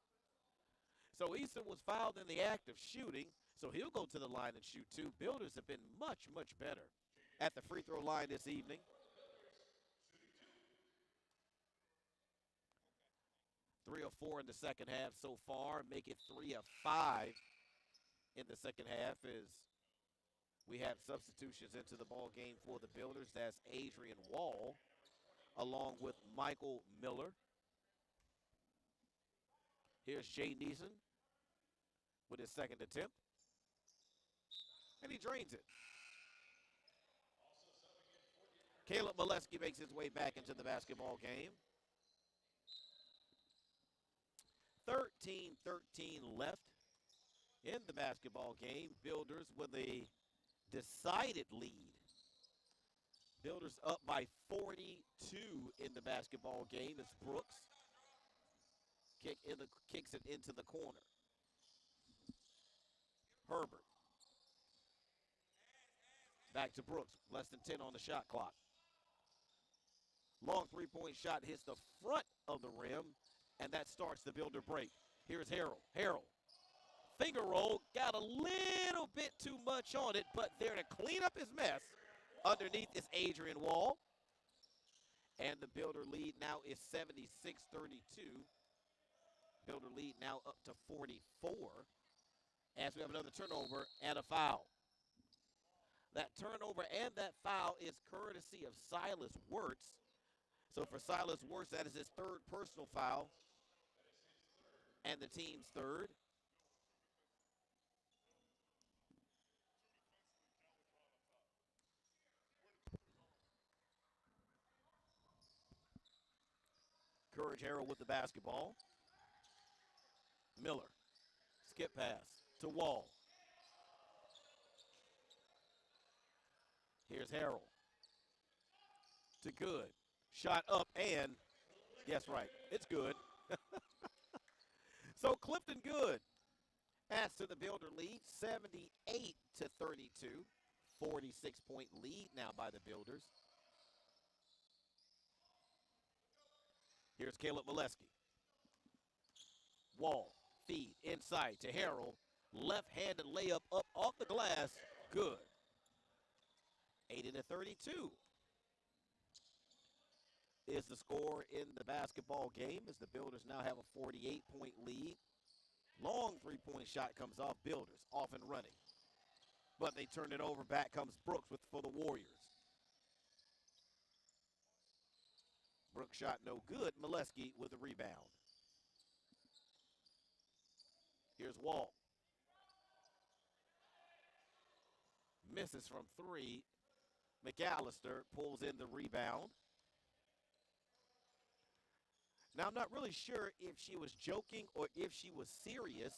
So Eason was fouled in the act of shooting, so he'll go to the line and shoot two. Builders have been much, much better at the free throw line this evening. 3 of 4 in the second half so far, make it 3 of 5 in the second half as we have substitutions into the ball game for the Builders. That's Adrian Wall along with Michael Miller. Here's Jay Neeson with his second attempt. And he drains it. Caleb Molesky makes his way back into the basketball game. 13-13 left in the basketball game. Builders with a decided lead. Builders up by 42 in the basketball game as Brooks kicks it into the corner. Herbert. Back to Brooks. Less than 10 on the shot clock. Long three-point shot hits the front of the rim, and that starts the Builder break. Here's Harrell. Harrell. Finger roll. Got a little bit too much on it, but there to clean up his mess underneath is Adrian Wall. And the Builder lead now is 76-32. Builder lead now up to 44 as we have another turnover and a foul. That turnover and that foul is courtesy of Silas Wirtz. So for Silas Wirtz, that is his third personal foul and the team's third. Courage Harrell with the basketball. Miller, skip pass to Wall. Here's Harrell to Good. Shot up and, guess right, it's good. So Clifton Good adds to the Builder lead, 78-32. 46-point lead now by the Builders. Here's Caleb Molesky. Wall, feed, inside to Harrell. Left-handed layup up off the glass. Good. 80-32 is the score in the basketball game as the Builders now have a 48-point lead. Long three-point shot comes off. Builders off and running. but they turn it over. Back comes Brooks for the Warriors. Brooks shot no good. Molesky with the rebound. Here's Wall. Misses from three. McAllister pulls in the rebound. Now, I'm not really sure if she was joking or if she was serious,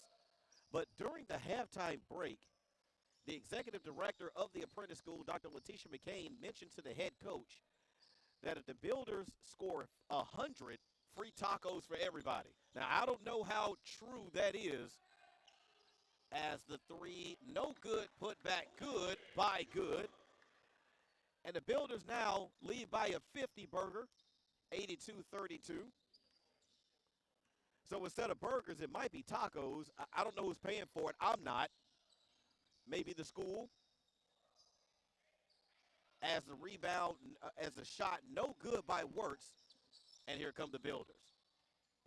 but during the halftime break, the executive director of the Apprentice School, Dr. Letitia McCain, mentioned to the head coach that if the Builders score 100, free tacos for everybody. Now, I don't know how true that is, as the three no good put back good by good. And the Builders now lead by a 50 burger, 82-32. So instead of burgers, it might be tacos. I don't know who's paying for it. I'm not. Maybe the school. As the rebound, as the shot, no good by Wirtz. And here come the Builders.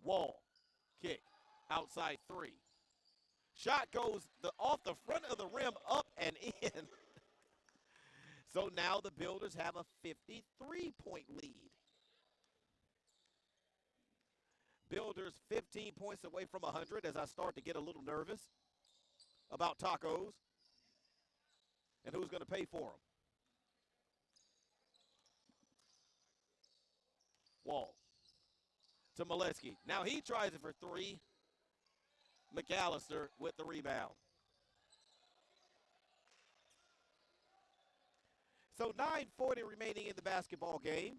Wall, kick, outside three. Shot goes off the front of the rim, up and in. So now the Builders have a 53-point lead. Builders 15 points away from 100 as I start to get a little nervous about tacos and who's going to pay for them. Wall to Molesky. Now he tries it for three. McAllister with the rebound. So 9:40 remaining in the basketball game.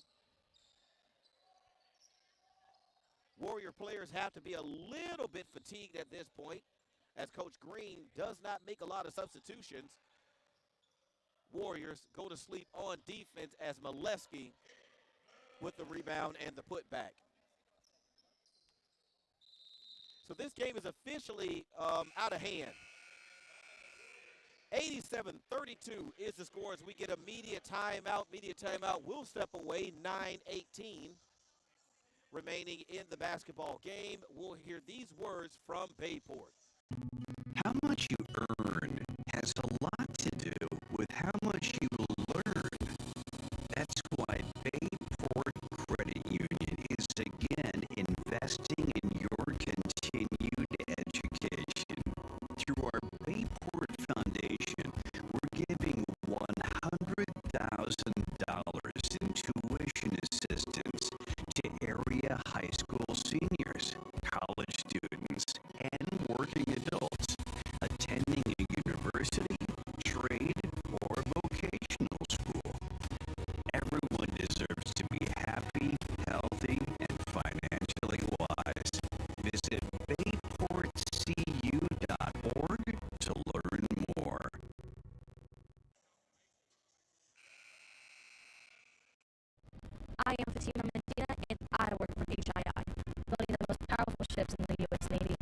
Warrior players have to be a little bit fatigued at this point, as Coach Green does not make a lot of substitutions. Warriors go to sleep on defense as Molesky with the rebound and the putback. So this game is officially out of hand. 87-32 is the score as we get immediate timeout. Media timeout will step away. 9:18 remaining in the basketball game. We'll hear these words from Bayport. How much you earn has a lot to do with how much you learn. That's why Bayport Credit Union is again investing in your continued education. Through our Bayport Foundation, we're giving $100,000 in tuition assistance to area high school seniors, college students, and working adults attending a university, trade, or vocational school. Everyone deserves to be happy, healthy, and financially wise. Visit bayportcu.org to learn more. I am Fatima Medina, and I work for HII, building the most powerful ships in the U.S. Navy.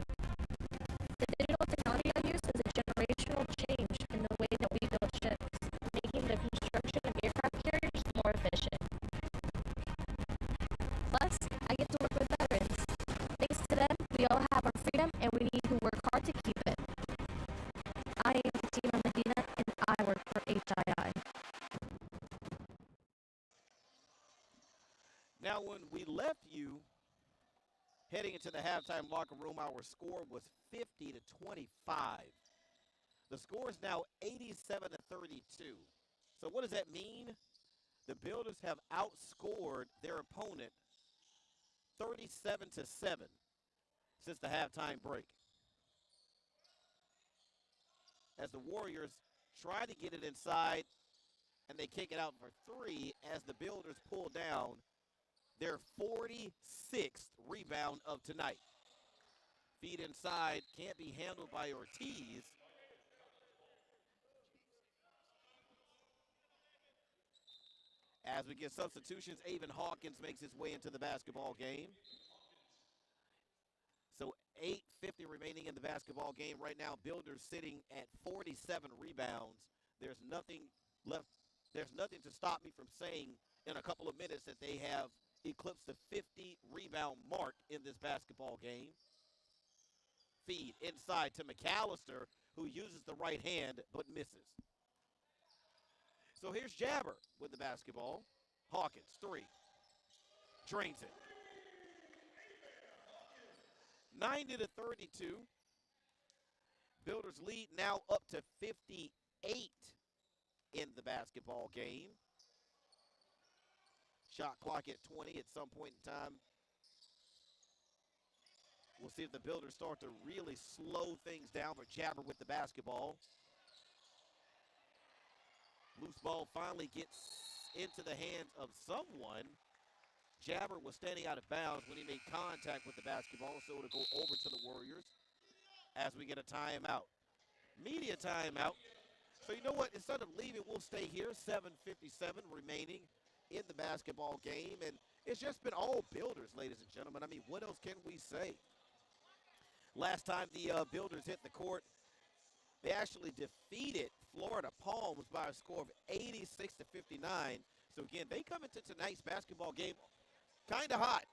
The digital technology I use is a generational change in the way that we build ships, making the construction of aircraft carriers more efficient. Plus, I get to work with veterans. Thanks to them, we all have our freedom, and we need to work hard to keep it. I am Fatima Medina, and I work for HII. Now, when we left you heading into the halftime locker room, our score was 50-25. The score is now 87-32. So what does that mean? The Builders have outscored their opponent 37-7 since the halftime break. As the Warriors try to get it inside, and they kick it out for three as the Builders pull down their 46th rebound of tonight. Feed inside, can't be handled by Ortiz. As we get substitutions, Avon Hawkins makes his way into the basketball game. So 8:50 remaining in the basketball game right now. Builders sitting at 47 rebounds. There's nothing left. There's nothing to stop me from saying in a couple of minutes that they have eclipsed the 50 rebound mark in this basketball game. Feed inside to McAllister, who uses the right hand but misses. So here's Jabber with the basketball. Hawkins, 3. Drains it. 90-32. Builders lead now up to 58 in the basketball game. Shot clock at 20 at some point in time. We'll see if the Builders start to really slow things down, but Jabber with the basketball. Loose ball finally gets into the hands of someone. Jabber was standing out of bounds when he made contact with the basketball, so it'll go over to the Warriors as we get a timeout. Media timeout. So you know what? Instead of leaving, we'll stay here. 7:57 remaining in the basketball game, and it's just been all Builders, ladies and gentlemen. I mean, what else can we say? Last time the Builders hit the court, they actually defeated Florida Palms by a score of 86-59. So again, they come into tonight's basketball game kind of hot.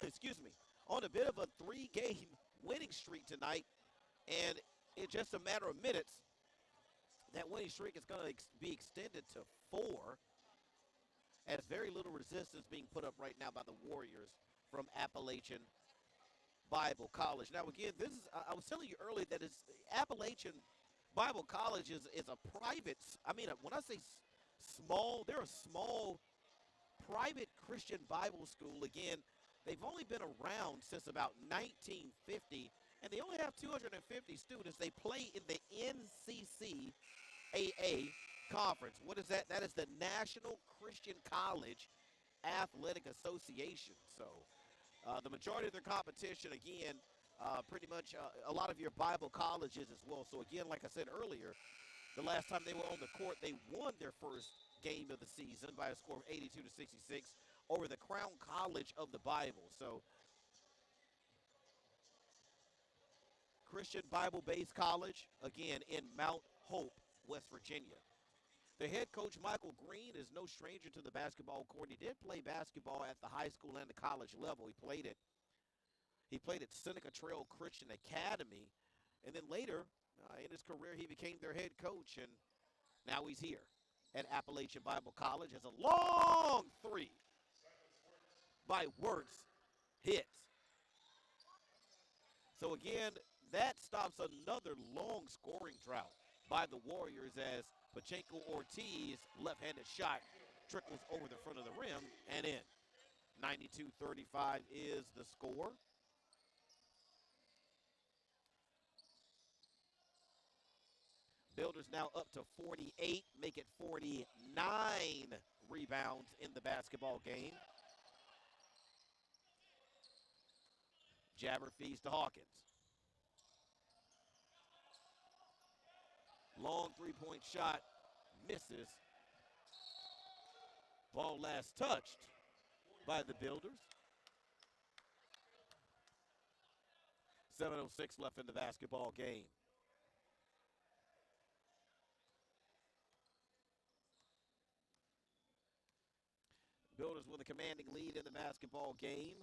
Excuse me, on a bit of a 3-game winning streak tonight, and in just a matter of minutes, that winning streak is going to be extended to 4, as very little resistance being put up right now by the Warriors from Appalachian Bible College. Now, again, this is, I was telling you earlier that it's Appalachian Bible College is a private, I mean, when I say small, they're a small private Christian Bible school. Again, they've only been around since about 1950, and they only have 250 students. They play in the NCCAA conference. What is that? That is the National Christian College Athletic Association. So the majority of their competition, again, pretty much a lot of your Bible colleges as well. So again, like I said earlier, the last time they were on the court, they won their first game of the season by a score of 82-66 over the Crown College of the Bible. So Christian Bible-based college, again, in Mount Hope, West Virginia. The head coach, Michael Green, is no stranger to the basketball court. He did play basketball at the high school and the college level. He played at Seneca Trail Christian Academy, and then later in his career, he became their head coach, and now he's here at Appalachian Bible College as a long 3 by Wirtz hits. So again, that stops another long scoring drought by the Warriors as Pacheco Ortiz, left-handed shot, trickles over the front of the rim and in. 92-35 is the score. Builders now up to 48, make it 49 rebounds in the basketball game. Jabber feeds to Hawkins. Long three-point shot, misses. Ball last touched by the Builders. 7:06 left in the basketball game. Builders with a commanding lead in the basketball game.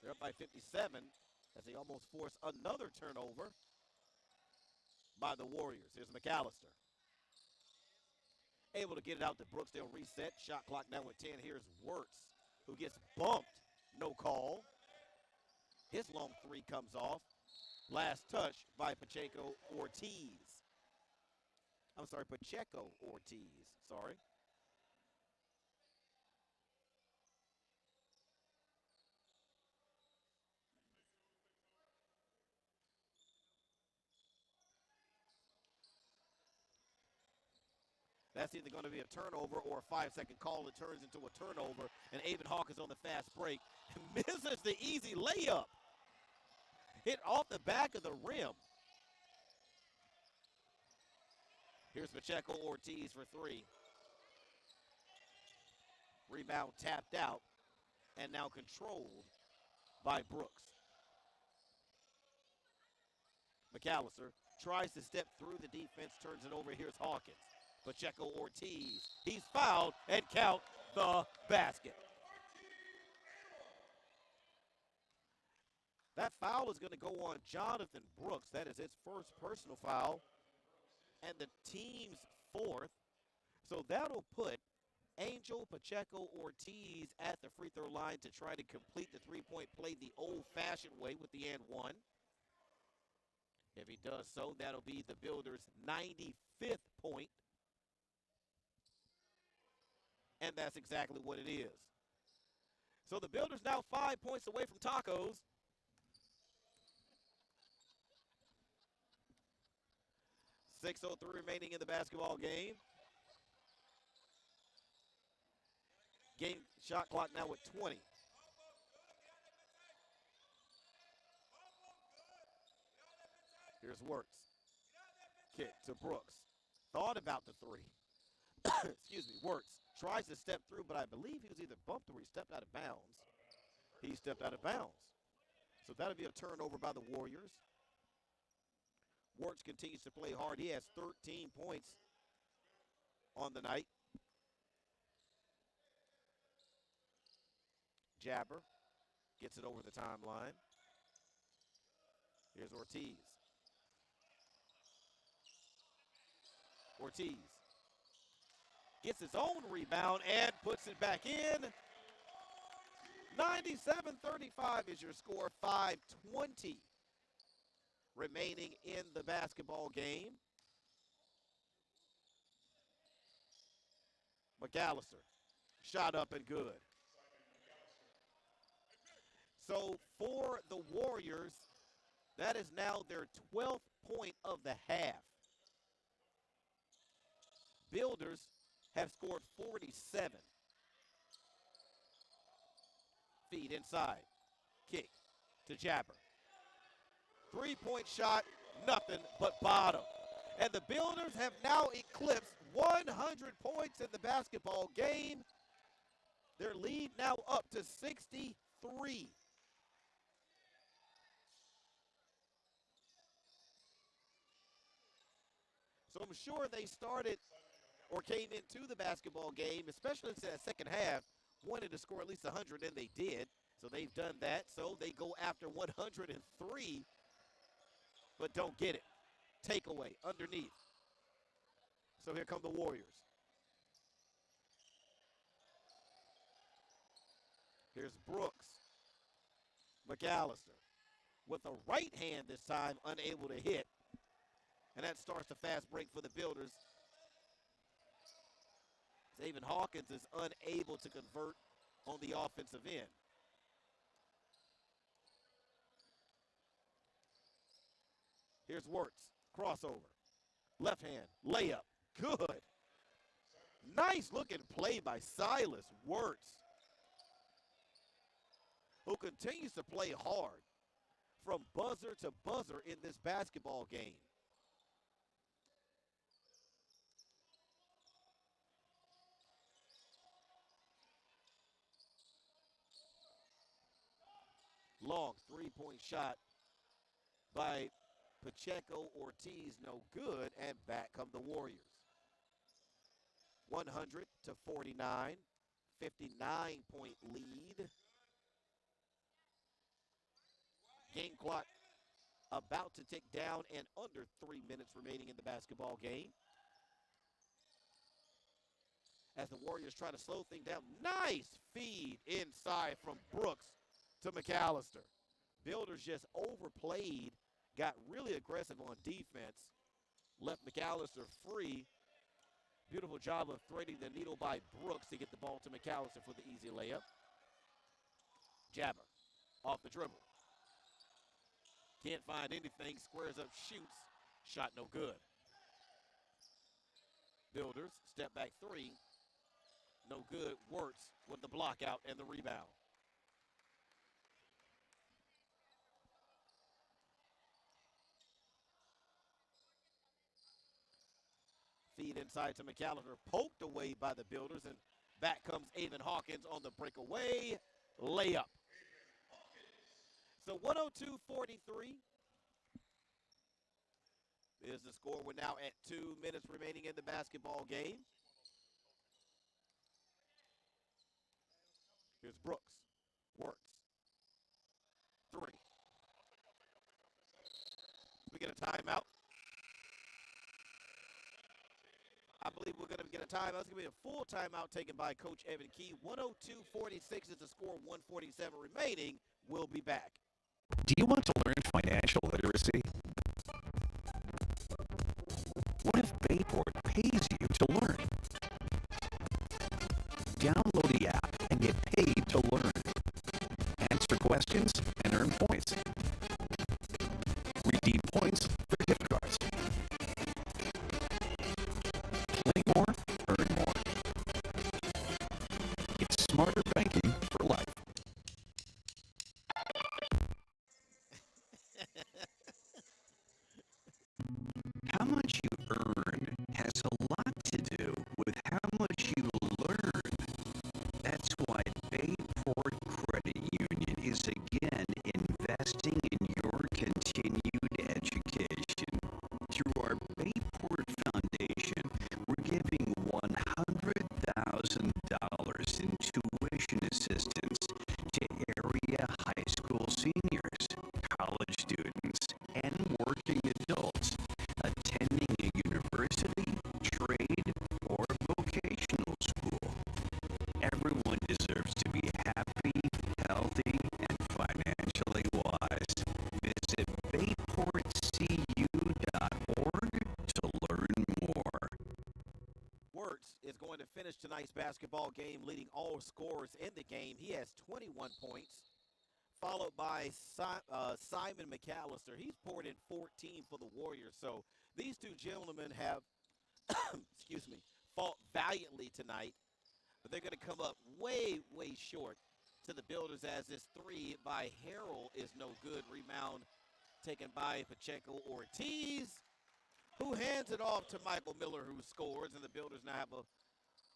They're up by 57 as they almost force another turnover by the Warriors. Here's McAllister. Able to get it out to Brooks. They'll reset. Shot clock now with 10. Here's Wirtz, who gets bumped. No call. His long 3 comes off. Last touch by Pacheco Ortiz. I'm sorry, Pacheco Ortiz. Sorry. That's either going to be a turnover or a 5-second call. It turns into a turnover, and Avon Hawkins on the fast break misses the easy layup. Hit off the back of the rim. Here's Pacheco Ortiz for 3. Rebound tapped out and now controlled by Brooks. McAllister tries to step through the defense, turns it over. Here's Hawkins. Pacheco Ortiz. He's fouled and count the basket. That foul is going to go on Jonathan Brooks. That is his first personal foul and the team's 4th. So that'll put Angel Pacheco Ortiz at the free throw line to try to complete the three-point play the old-fashioned way with the and one. If he does so, that'll be the Builders' 95th point. And that's exactly what it is. So the Builders now 5 points away from tacos. .603 remaining in the basketball game. Game shot clock now at 20. Here's Wirtz. Kick to Brooks. Thought about the three. Excuse me, Wirtz tries to step through, but I believe he was either bumped or he stepped out of bounds. He stepped out of bounds. So that'll be a turnover by the Warriors. Wirtz continues to play hard. He has 13 points on the night. Jabber gets it over the timeline. Here's Ortiz. Ortiz gets his own rebound and puts it back in. 97-35 is your score. 5:20 remaining in the basketball game. McAllister, shot up and good. So for the Warriors, that is now their 12th point of the half. Builders have scored 47. Feed inside. Kick to Jabber. Three-point shot, nothing but bottom. And the Builders have now eclipsed 100 points in the basketball game. Their lead now up to 63. So I'm sure they started or came into the basketball game, especially in the second half, wanted to score at least 100, and they did. So they've done that. So they go after 103, but don't get it. Takeaway underneath. So here come the Warriors. Here's Brooks. McAllister with a right hand this time, unable to hit. And that starts the fast break for the Builders. Xavier Hawkins is unable to convert on the offensive end. Here's Wirtz. Crossover. Left hand. Layup. Good. Nice looking play by Silas Wirtz, who continues to play hard from buzzer to buzzer in this basketball game. Long three-point shot by Pacheco Ortiz, no good, and back come the Warriors. 100-49, 59-point lead. Game clock about to tick down and under 3 minutes remaining in the basketball game. As the Warriors try to slow things down. Nice feed inside from Brooks to McAllister. Builders just overplayed, got really aggressive on defense, left McAllister free. Beautiful job of threading the needle by Brooks to get the ball to McAllister for the easy layup. Jabber off the dribble. Can't find anything, squares up, shoots, shot no good. Builders, step back three, no good. Wirtz with the block out and the rebound. Feed inside to McAllister, poked away by the Builders, and back comes Avon Hawkins on the breakaway layup. So 102-43 is the score. We're now at 2 minutes remaining in the basketball game. Here's Brooks. Wirtz. Three. We get a timeout. I believe we're going to get a timeout. It's going to be a full timeout taken by Coach Evan Key. 102-46 is the score, 147 remaining. We'll be back. Do you want to learn financial literacy? What if Bayport pays you to learn? Download the app and get paid to learn. Answer questions and earn points. Redeem points for gift cards. Play more, earn more. It's smarter banking for life. How much you earn has a lot to do with how much you learn. That's why Bayport Credit Union is again investing in your continued education. Through our Bayport Foundation, we're giving $100,000 in tuition assistance to area high school seniors, college students, and working adults attending a university, trade, or vocational school. Everyone deserves to be happy, healthy, and financially wise. Visit bayportcu.org to learn more. Wirtz is going to finish tonight's basketball game leading all scorers in the game. He has 21 points, followed by Simon McAllister. He's poured in 14 for the Warriors. So these two gentlemen have, excuse me, fought valiantly tonight, but they're going to come up way, way short to the Builders as this three by Harrell is no good. Rebound taken by Pacheco Ortiz, who hands it off to Michael Miller, who scores, and the Builders now have a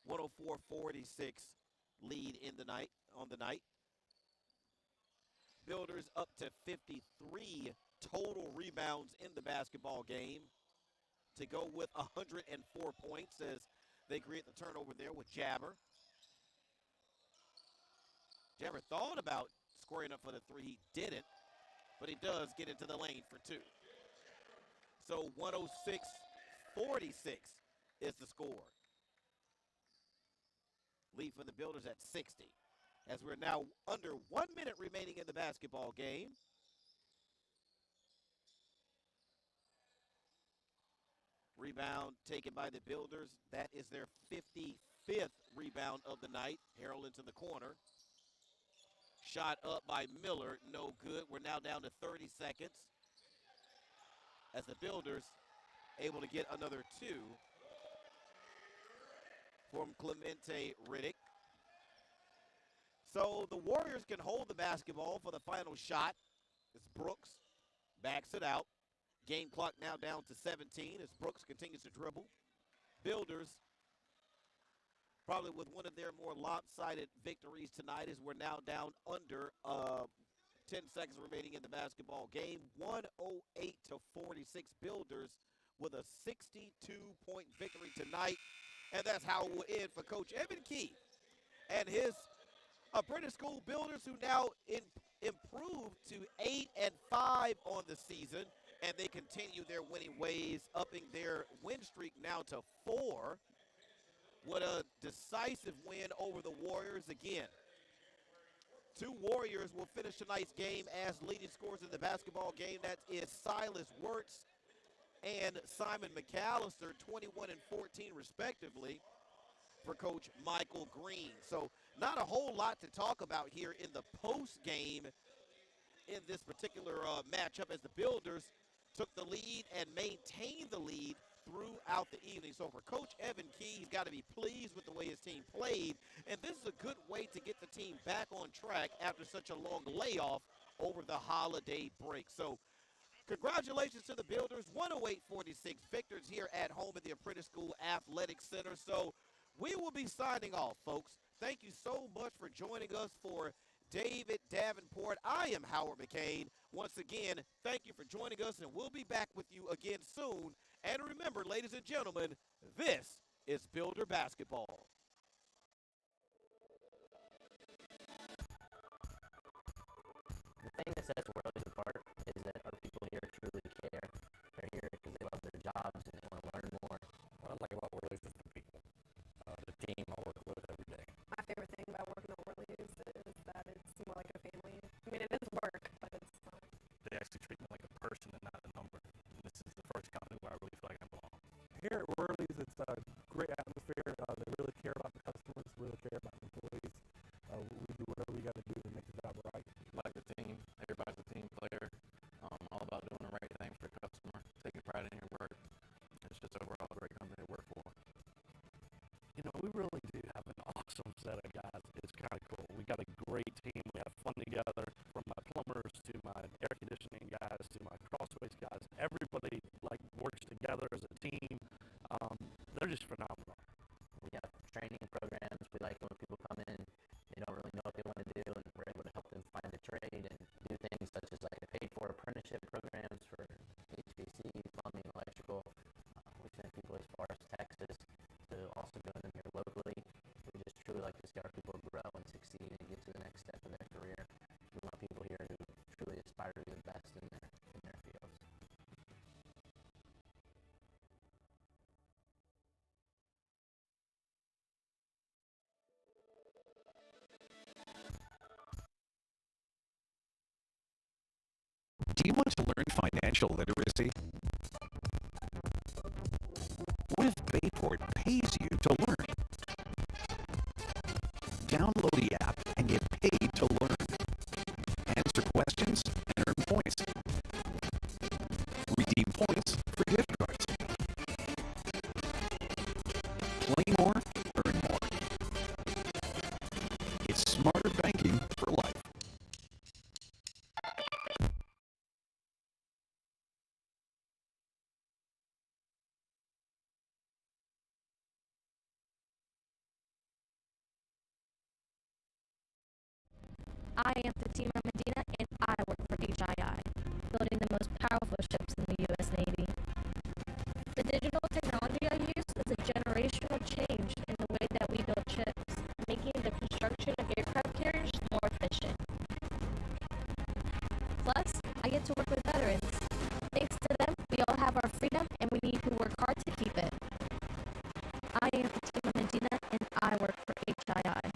104-46 lead on the night. Builders up to 53 total rebounds in the basketball game to go with 104 points as they create the turnover there with Jabber. Jabber thought about squaring up for the three. He didn't, but he does get into the lane for two. So 106-46 is the score. Lead for the Builders at 60. As we're now under 1 minute remaining in the basketball game. Rebound taken by the Builders. That is their 55th rebound of the night. Harrell into the corner. Shot up by Miller, no good. We're now down to 30 seconds. As the Builders able to get another two from Clemente Riddick. So the Warriors can hold the basketball for the final shot. It's Brooks, backs it out. Game clock now down to 17 as Brooks continues to dribble. Builders, probably with one of their more lopsided victories tonight, as we're now down under 10 seconds remaining in the basketball game. 108-46 Builders with a 62-point victory tonight. And that's how it will end for Coach Evan Key and his Apprentice School Builders, who now improved to 8-5 on the season. And they continue their winning ways, upping their win streak now to 4. What a decisive win over the Warriors again. Two Warriors will finish tonight's game as leading scorers in the basketball game. That is Silas Wirtz and Simon McAllister, 21 and 14 respectively for Coach Michael Green. So not a whole lot to talk about here in the post game in this particular matchup, as the Builders took the lead and maintained the lead throughout the evening. So for Coach Evan Key, he's got to be pleased with the way his team played. And this is a good way to get the team back on track after such a long layoff over the holiday break. So congratulations to the Builders. 108-46 victors here at home at the Apprentice School Athletic Center. So we will be signing off, folks. Thank you so much for joining us. For David Davenport, I am Howard McCain. Once again, thank you for joining us, and we'll be back with you again soon. And remember, ladies and gentlemen, this is Builder Basketball. The thing that sets Worley's apart is that our people here truly care. They're here because they love their jobs and they want to learn more. What I like about Worley's is the here at Worley's, it's a great atmosphere. They really care about the customers, really care about the employees. We do whatever we got to do to make the job right. Like the team, everybody's a team player. All about doing the right thing for the customer, taking pride in your work. It's just overall a great company to work for. You know, we really do have an awesome set of guys. It's kind of cool. We got a great team. We have fun together, from my plumbers to my air conditioning guys to my crossways guys. Everybody like works together as a team. They're just phenomenal. We have training programs. We like when people come in, they don't really know what they want to do, and we're able to help them find a trade and do things such as like paid-for apprenticeship programs for HVAC, plumbing, electrical. We send people as far as Texas to also doing them here locally. We just truly like to see our people grow and succeed and get to the next step in their career. We want people here who truly aspire to be the best in their fields. Do you want to learn financial literacy? What if Bayport pays you to learn? Download the app and get paid to learn. Answer questions and earn points. Redeem points for gift cards. Play more, earn more. It's smarter banking for life. I am Fatima Medina, and I work for HII, building the most powerful ships in the U.S. Navy. The digital technology I use is a generational change in the way that we build ships, making the construction of aircraft carriers more efficient. Plus, I get to work with veterans. Thanks to them, we all have our freedom, and we need to work hard to keep it. I am Fatima Medina, and I work for HII.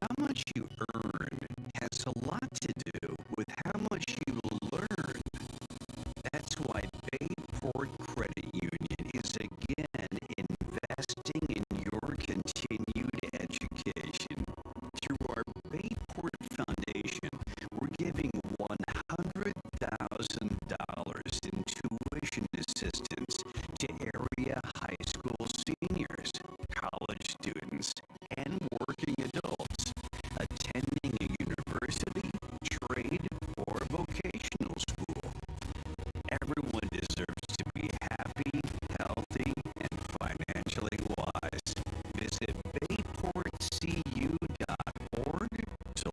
How much you earn has a lot to do with how much